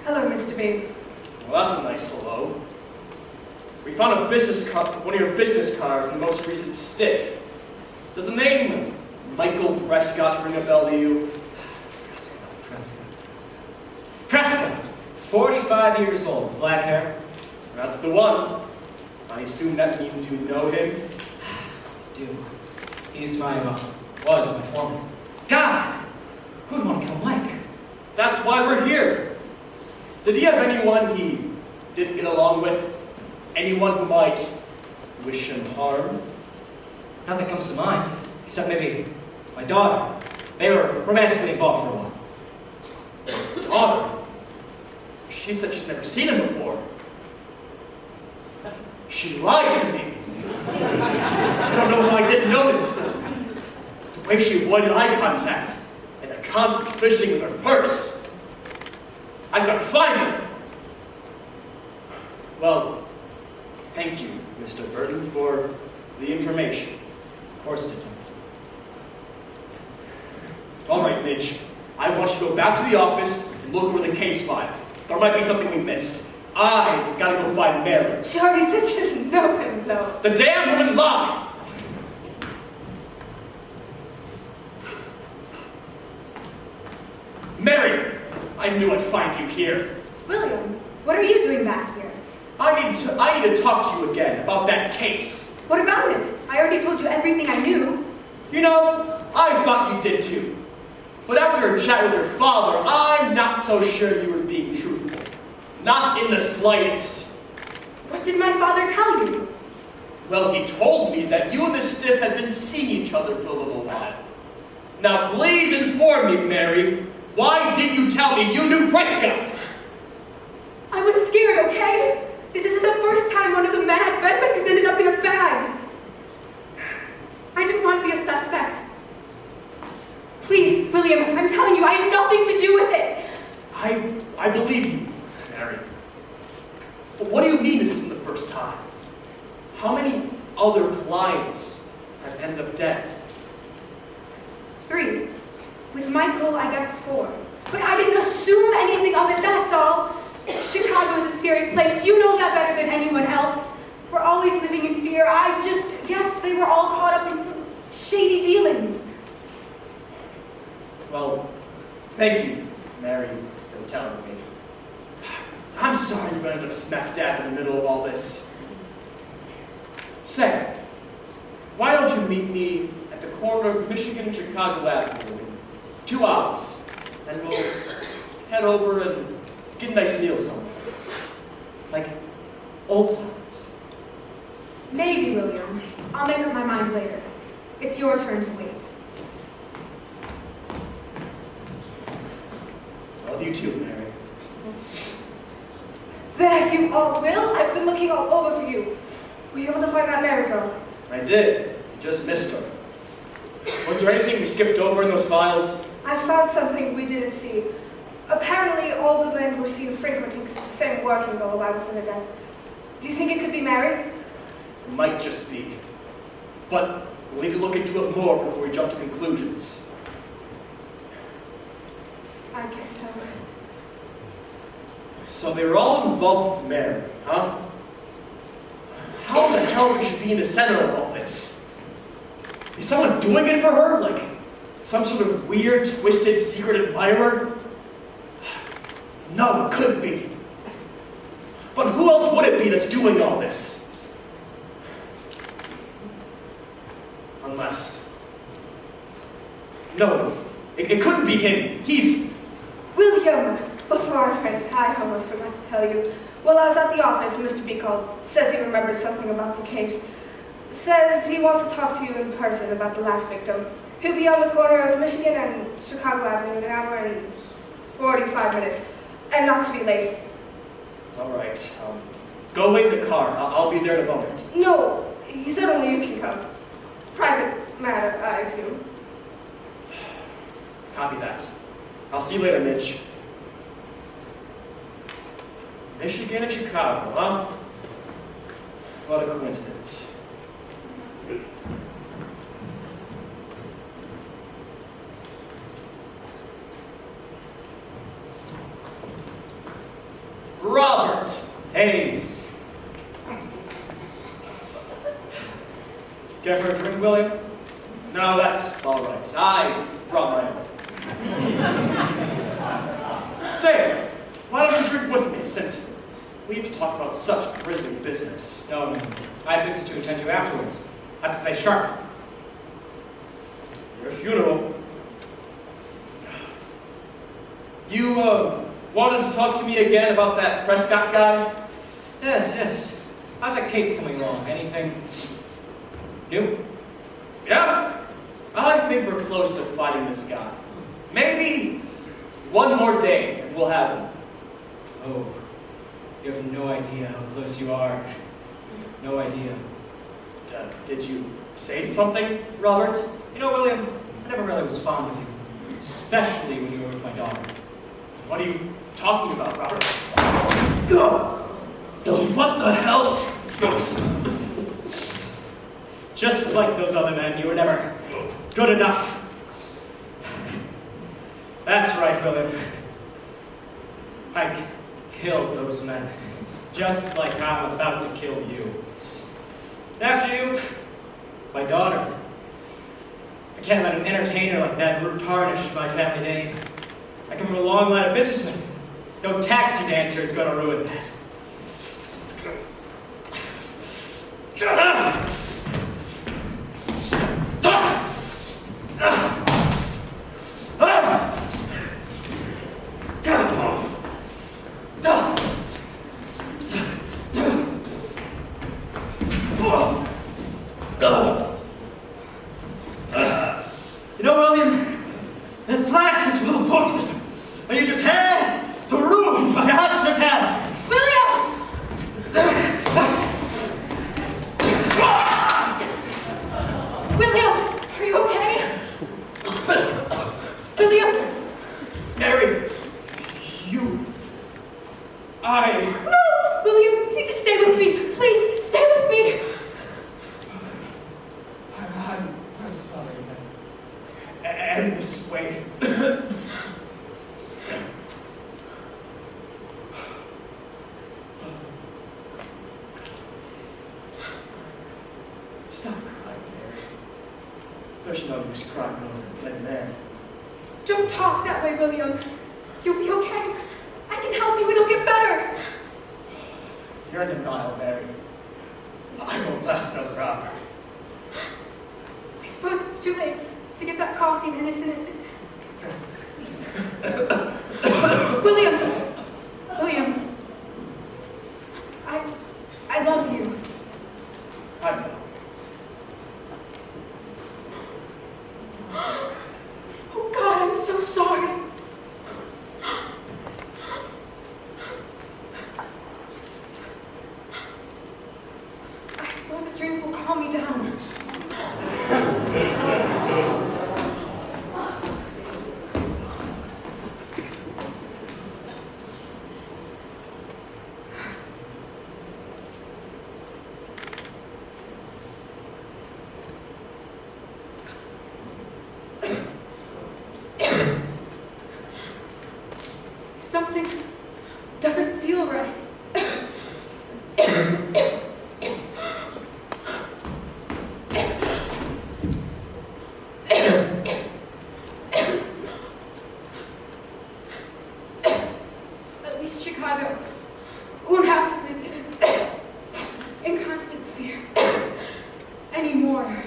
Hello, Mr. Babe. Well, that's a nice hello. We found a business card, one of your business cards from the most recent stiff. Does the name Michael Prescott ring a bell to you? Prescott, 45 years old, black hair. That's the one. I assume that means you know him. Dude, he's was my foreman. God, who'd want to kill Mike? That's why we're here. Did he have anyone he didn't get along with? Anyone who might wish him harm? Nothing comes to mind, except maybe my daughter. They were romantically involved for a while. father? She said she's never seen him before. She lied to me. I don't know how I didn't notice the way she avoided eye contact and the constant fidgeting with her purse. I've got to find her. Well, thank you, Mr. Burton, for the information. Of course, Detective. All right, Midge. I want you to go back to the office and look over the case file. There might be something we missed. I gotta go find Mary. She already said she doesn't know him, though. The damn woman lied! Mary! I knew I'd find you here. William, what are you doing back here? I need to talk to you again about that case. What about it? I already told you everything I knew. You know, I thought you did too. But after a chat with your father, I'm not so sure you were being truthful. Not in the slightest. What did my father tell you? Well, he told me that you and the stiff had been seeing each other for a little while. Now, please inform me, Mary, why didn't you tell me you knew Prescott? I was scared, okay? This isn't the first time one of the men I've been with has ended up in a bag. I didn't want to be a suspect. Please, William, I'm telling you, I had nothing to do with it. I believe you, Mary. But what do you mean this isn't the first time? How many other clients have ended up dead? 3. With Michael, I guess 4. But I didn't assume anything of it, that's all. Chicago is a scary place. You know that better than anyone else. We're always living in fear. I just guessed they were all caught up in some shady dealings. Well, thank you, Mary, for telling me. I'm sorry you ended up smack dab in the middle of all this. Say, why don't you meet me at the corner of Michigan and Chicago Avenue in 2 hours, and we'll head over and get a nice meal somewhere. Like old times. Maybe, William. I'll make up my mind later. It's your turn to wait. Love you too, Mary. There you are, Will. I've been looking all over for you. Were you able to find that Mary girl? I did. Just missed her. Was there anything we skipped over in those files? I found something we didn't see. Apparently, all the men were seen frequenting the same working girl a while before their death. Do you think it could be Mary? It might just be. But we'll need to look into it more before we jump to conclusions. I guess so. So they were all involved with Mary, huh? How the hell could she be in the center of all this? Is someone doing it for her? Like some sort of weird, twisted, secret admirer? No, it couldn't be. But who else would it be that's doing all this? Unless... No, it couldn't be him. He's... William! Before I went, I almost forgot to tell you. While I was at the office, Mr. B called. Says he remembered something about the case. Says he wants to talk to you in person about the last victim. He'll be on the corner of Michigan and Chicago Avenue in an hour and 45 minutes. And not to be late. All right. Go wait in the car. I'll be there in a moment. No, he said only you can come. Private matter, I assume. Copy that. I'll see you later, Mitch. Michigan and Chicago, huh? What a coincidence. Robert Hayes. Care for a drink, William? No, that's all right. I brought my own. Say, why don't you drink with me, since we have to talk about such grisly business? No, I have business to attend to afterwards. I have to stay sharp. Your funeral. You, wanted to talk to me again about that Prescott guy? Yes. How's that case coming along? Anything new? Yeah. I think we're close to finding this guy. Maybe one more day. we'll have him. Oh, you have no idea how close you are. No idea. Did you say something, Robert? You know, William, I never really was fond of you, especially when you were with my daughter. What are you talking about, Robert? What the hell? Just like those other men, you were never good enough. That's right, William. I killed those men, just like I'm about to kill you. And after you, my daughter. I can't let an entertainer like that tarnish my family name. I come from a long line of businessmen. No taxi dancer is going to ruin that. You know, William, that flask was full of poison, and you just had to ruin my hospitality. William, are you okay? William! Mary, No! William, can you just stay with me? Please, stay with me! I'm sorry, and this way. Stop crying, Mary. There's no use crying over a dead man. Don't talk that way, William. You'll be okay. I can help you. It'll get better. You're in denial, Mary. I won't last another hour. I suppose it's too late to get that coffee then, isn't it? William! William! I love you. I know. Oh God, I'm so sorry. I suppose a drink will calm me down. Something doesn't feel right. At least Chicago won't have to live in constant fear anymore.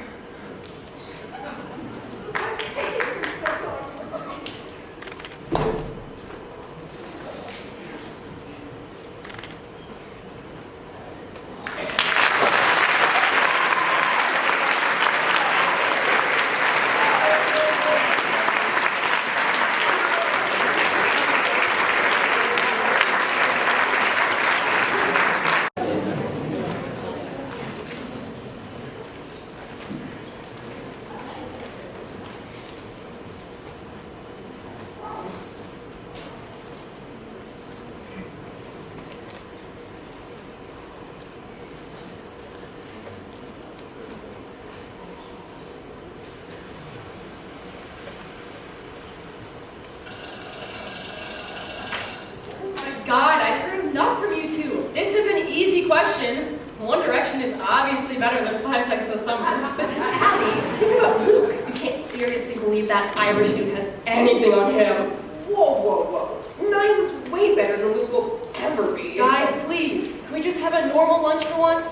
God, I've heard enough from you two. This is an easy question. One Direction is obviously better than 5 Seconds of Summer. But Abby, think about Luke. You can't seriously believe that Irish dude has anything on him. Whoa. Niall is way better than Luke will ever be. Guys, please, can we just have a normal lunch for once?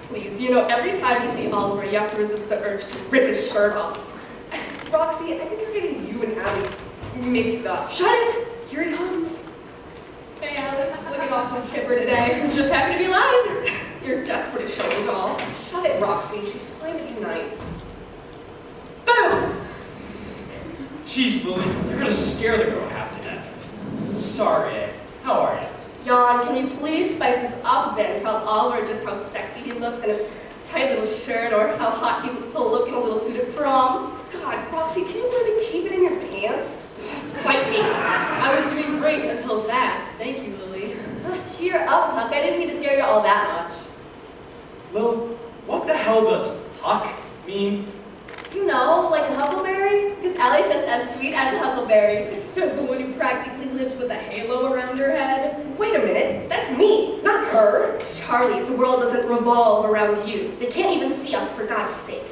Please, you know, every time you see Oliver, you have to resist the urge to rip his shirt off. Roxy, I think you're getting you and Abby mixed up. Shut it! Here he comes. Hey, Alex, looking awfully chipper today. I'm just happy to be live. You're desperate to show it all. Shut it, Roxy. She's trying to be nice. Boom! Jeez, Lily, you're gonna scare the girl half to death. sorry, Ed. How are you? Jan, can you please spice this up a bit and tell Oliver just how sexy he looks in his tight little shirt, or how hot he'll look in a little suit at prom? God, Roxy, can you learn to keep it in your pants? Bite me. I was doing great until that. Thank you, Lily. Cheer up, Huck. I didn't mean to scare you all that much. Lil, what the hell does Huck mean? You know, like a huckleberry? Because Allie's just as sweet as a huckleberry. Except the one who practically lives with a halo around her head. Wait a minute, that's me, not her. Charlie, the world doesn't revolve around you. They can't even see us, for God's sake.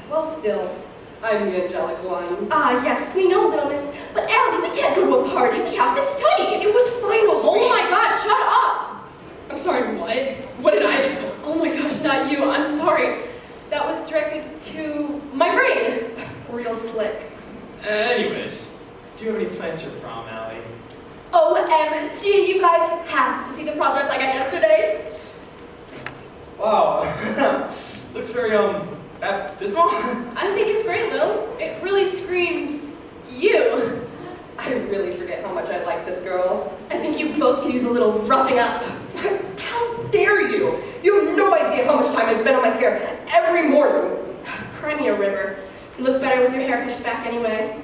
Well, still, I'm the angelic one. Ah, yes, we know, little miss. But Allie, we can't go to a party. We have to study. It was finals Oh week. my god, shut up! I'm sorry, what? What did I do? Oh my gosh, not you. I'm sorry. That was directed to my brain. Real slick. Anyways, do you have any plans for prom, Allie? OMG, you guys have to see the progress I got yesterday. Wow. Looks very, baptismal? I think it's great, Lil. It really screams you. I really forget how much I like this girl. I think you both could use a little roughing up. How dare you? You have no idea how much time I spend on my hair every morning. Cry me a river. You look better with your hair pushed back anyway.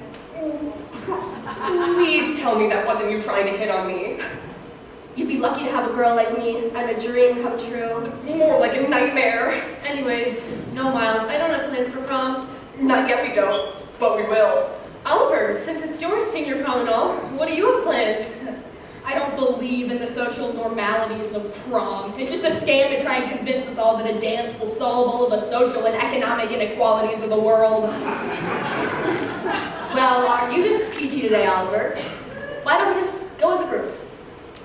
Please tell me that wasn't you trying to hit on me. You'd be lucky to have a girl like me. I'm a dream come true. More like a nightmare. Anyways, no, Miles. I don't have plans for prom. Not yet, we don't, but we will. Oliver, since it's your senior prom and all, what do you have planned? I don't believe in the social normalities of prom. It's just a scam to try and convince us all that a dance will solve all of the social and economic inequalities of the world. Well, aren't you just peachy today, Oliver? Why don't we just go as a group?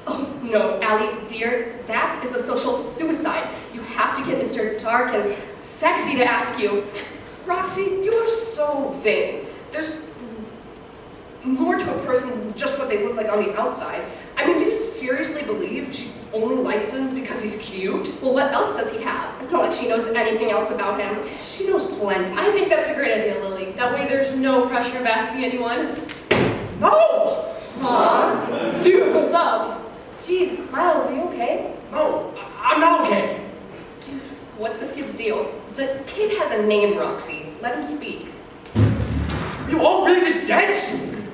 Oh, no, Allie, dear, that is a social suicide. You have to get Mr. Dark and Sexy to ask you. Roxy, you are so vain. There's more to a person than just what they look like on the outside. I mean, do you seriously believe she only likes him because he's cute? Well, what else does he have? It's not like she knows anything else about him. She knows plenty. I think that's a great idea, Lily. That way there's no pressure of asking anyone. No! Huh? Dude, what's up? Jeez, Miles, are you okay? No, I'm not okay. Dude, what's this kid's deal? The kid has a name, Roxy. Let him speak. You all really just dead?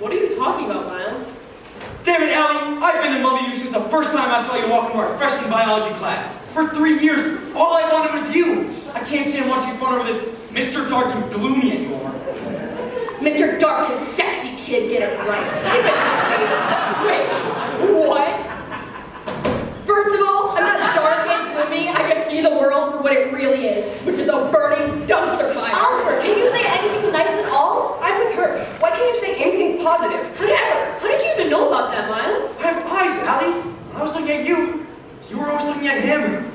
What are you talking about, Miles? Damn it, Allie! I've been in love with you since the first time I saw you walk into our freshman biology class. For 3 years, all I wanted was you. I can't stand watching you fawn over this Mr. Dark and Gloomy anymore. Mr. Dark and Sexy kid, get it right. Skip it. Wait, what? First of all, I'm not dark and gloomy. I just see the world for what it really is, which is a burning dumpster fire. Oliver, can you say anything nice at all? I'm with her. Why can't you say anything positive? How did you even know about that, Miles? I have eyes, Allie. When I was looking at you, you were always looking at him.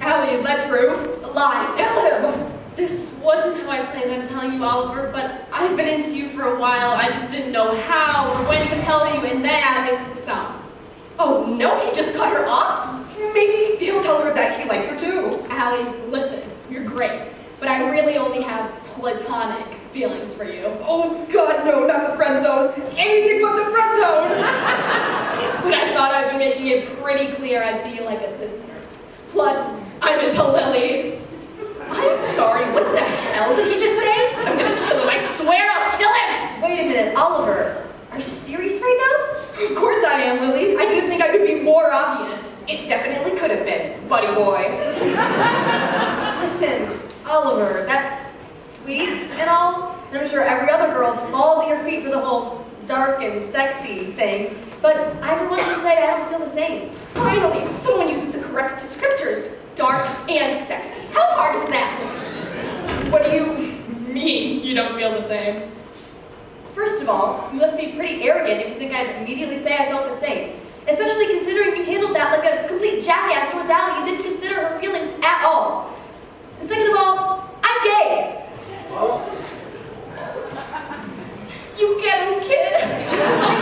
Allie, is that true? Lie. Tell him. This wasn't how I planned on telling you, Oliver, but I've been into you for a while. I just didn't know how or when to tell you, and then... Allie, stop. Oh no, he just cut her off? Maybe he'll tell her that he likes her too. Allie, listen, you're great, but I really only have platonic feelings for you. Oh God, no, not the friend zone. Anything but the friend zone. But I thought I'd been making it pretty clear I see you like a sister. Plus, I'm into Lily. I'm sorry, what the hell did he just say? I'm gonna kill him, I swear I'll kill him! Wait a minute, Oliver, are you serious right now? Of course I am, Lily. I didn't think I could be more obvious. It definitely could have been, buddy boy. Listen, Oliver, that's sweet and all, and I'm sure every other girl falls at your feet for the whole dark and sexy thing, but I for one can say I don't feel the same. Finally, someone uses the correct descriptors, dark and sexy. How hard is that? What do you mean you don't feel the same? First of all, you must be pretty arrogant if you think I'd immediately say I felt the same. Especially considering you handled that like a complete jackass towards Allie and didn't consider her feelings at all. And second of all, I'm gay. You get him, kid? I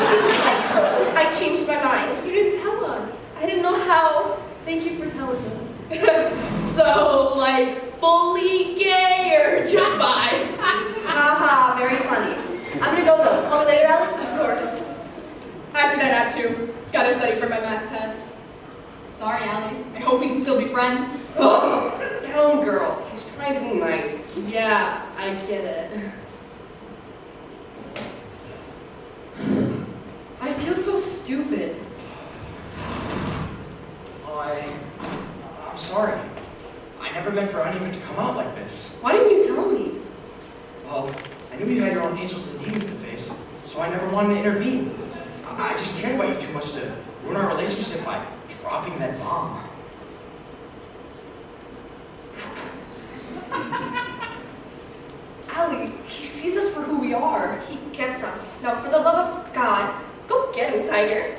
didn't like her. I changed my mind. You didn't tell us. I didn't know how. Thank you for telling us. So, like, fully gay or just bi? Haha, very funny. I'm gonna go though. Call me later, Allie? Of course. I should head out too. Gotta study for my math test. Sorry, Allie. I hope we can still be friends. Oh, down, girl. He's trying to be nice. Yeah, I get it. I feel so stupid. I'm sorry. I never meant for any of it to come out like this. Why didn't you tell me? Well, I knew you had your own angels and demons to face, so I never wanted to intervene. I just cared about you too much to ruin our relationship by dropping that bomb. Allie, he sees us for who we are. He gets us. Now, for the love of God, go get him, Tiger.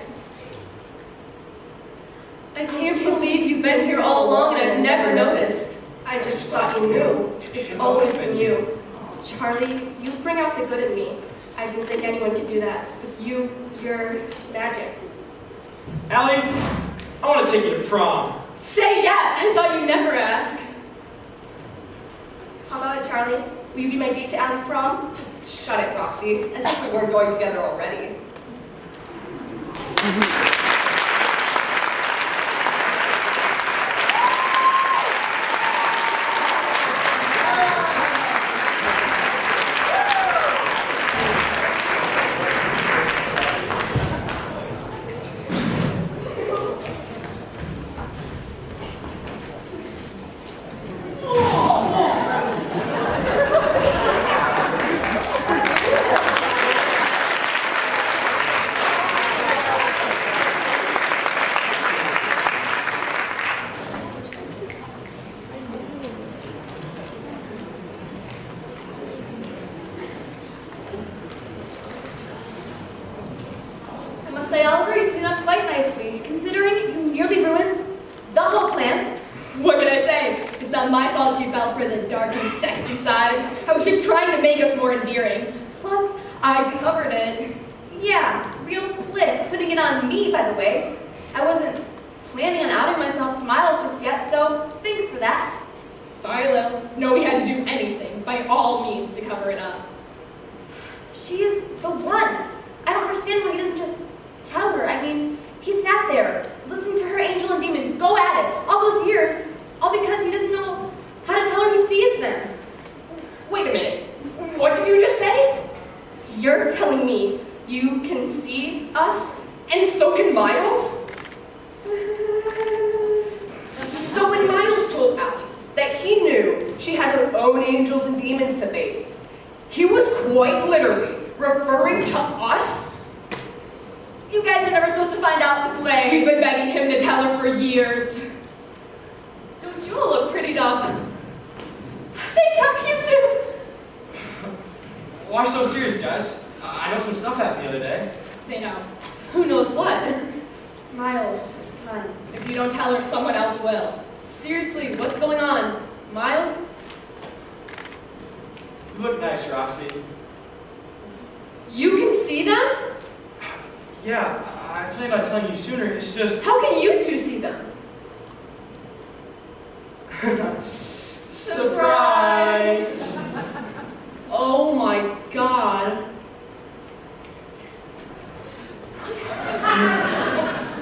I can't believe you've been here all along and I've never noticed. I just thought you knew. It's always been you. Charlie, you bring out the good in me. I didn't think anyone could do that. But you're magic. Allie, I want to take you to prom. Say yes! I thought you'd never ask. How about it, Charlie? Will you be my date to Allie's prom? Shut it, Roxy. As if we weren't going together already. I must say, Oliver, you cleaned up quite nicely, considering you nearly ruined the whole plan. What can I say? It's not my fault she fell for the dark and sexy side. I was just trying to make us more endearing. Plus, I covered it. Yeah, real slick, putting it on me, by the way. I wasn't planning on outing myself to Miles just yet, so thanks for that. Sorry, Lil. No, we had to do anything, by all means, to cover it up. She is the one. I don't understand why he doesn't just tell her. I mean, he sat there, listening to her angel and demon go at it all those years, all because he doesn't know how to tell her he sees them. Wait a minute. What did you just say? You're telling me you can see us? And so can Miles? So when Miles told Allie that he knew she had her own angels and demons to face, he was quite literally referring to us? You guys are never supposed to find out this way. We've been begging him to tell her for years. Don't you all look pretty dumb? Thanks, how cute too. Why so serious, guys? I know some stuff happened the other day. They know. Who knows what? Miles, it's time. If you don't tell her, someone else will. Seriously, what's going on? Miles? You look nice, Roxy. You can see them? Yeah, I planned on telling you sooner. It's just... How can you two see them? Surprise! Oh my god.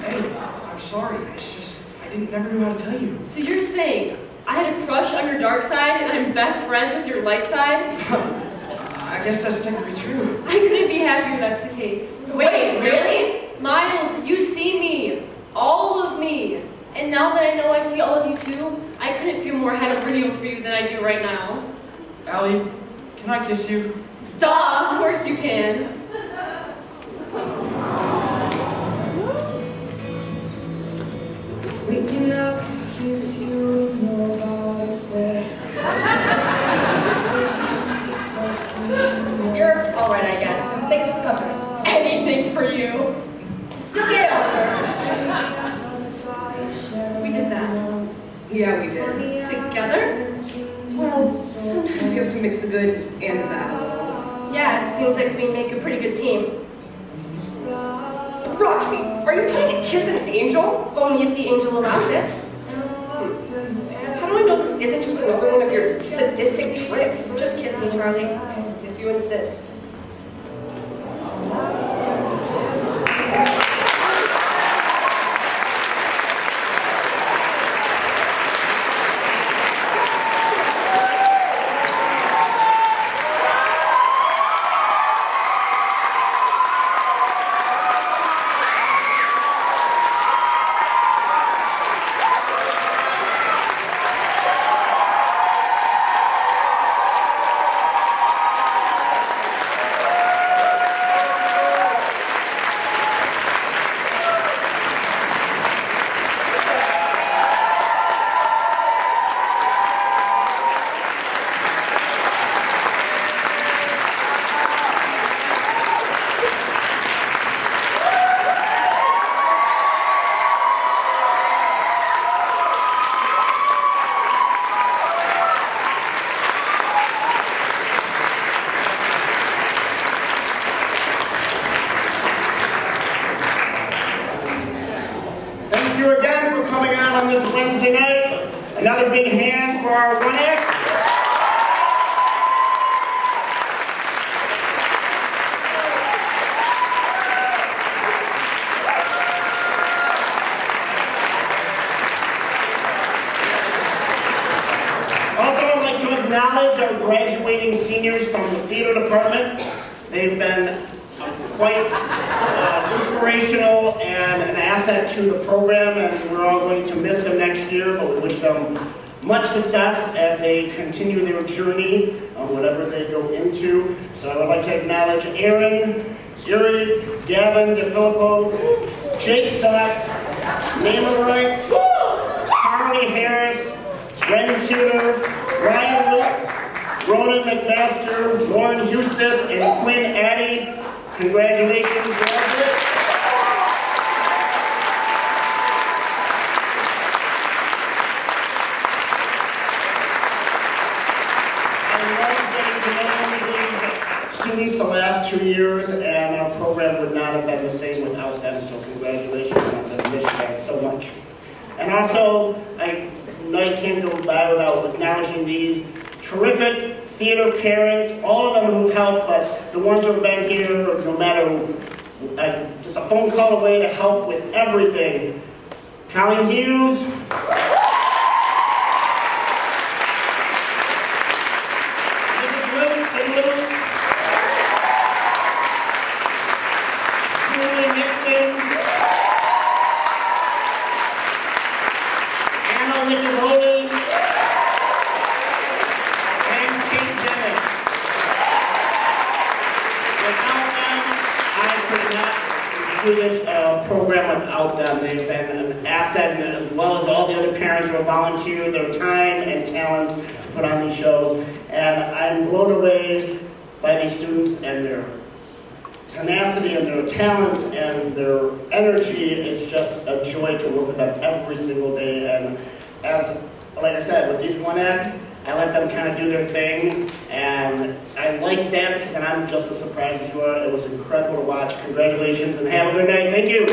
Hey, I'm sorry. It's just, I never knew how to tell you. So you're saying I had a crush on your dark side and I'm best friends with your light side? I guess that's technically true. I couldn't be happier if that's the case. Wait, really? Miles, you see me. All of me. And now that I know I see all of you too, I couldn't feel more head over heels for you than I do right now. Allie, can I kiss you? Duh, of course you can. Waking up to kiss you with nobody's there. You're all right, I guess. Thanks for covering. Anything for you. Still get over. We did that. Yeah, we did. Together? Well, sometimes you have to mix the good and the bad. Yeah, it seems like we make a pretty good team. Roxy, are you trying to kiss an angel? Only if the angel allows it. How do I know this isn't just another one of your sadistic tricks? Just kiss me, Charlie. If you insist. acknowledge our graduating seniors from the theater department. They've been quite inspirational and an asset to the program, and we're all going to miss them next year, but we wish them much success as they continue their journey on whatever they go into. So I would like to acknowledge Aaron, Yuri, Gavin DeFilippo, Jake Sachs, Naima Wright, Carly Harris, Brendan Cuter, Ryan Lutz, Ronan McMaster, Lauren Eustis, and Quinn Addy. Congratulations, graduates. Students the last 2 years, and our program would not have been the same without them, so congratulations on the mission, guys, so much. And also, night can't go by without acknowledging these terrific theater parents, all of them who've helped, but the ones who have been here, no matter, just a phone call away to help with everything. Colleen Hughes, do this program without them. They've been an asset, as well as all the other parents who have volunteered their time and talents to put on these shows. And I'm blown away by these students and their tenacity and their talents and their energy. It's just a joy to work with them every single day. And like I said, with these one acts, I let them kind of do their thing, and I like that because I'm just as surprised as you are. It was incredible to watch. Congratulations, and have a good night. Thank you.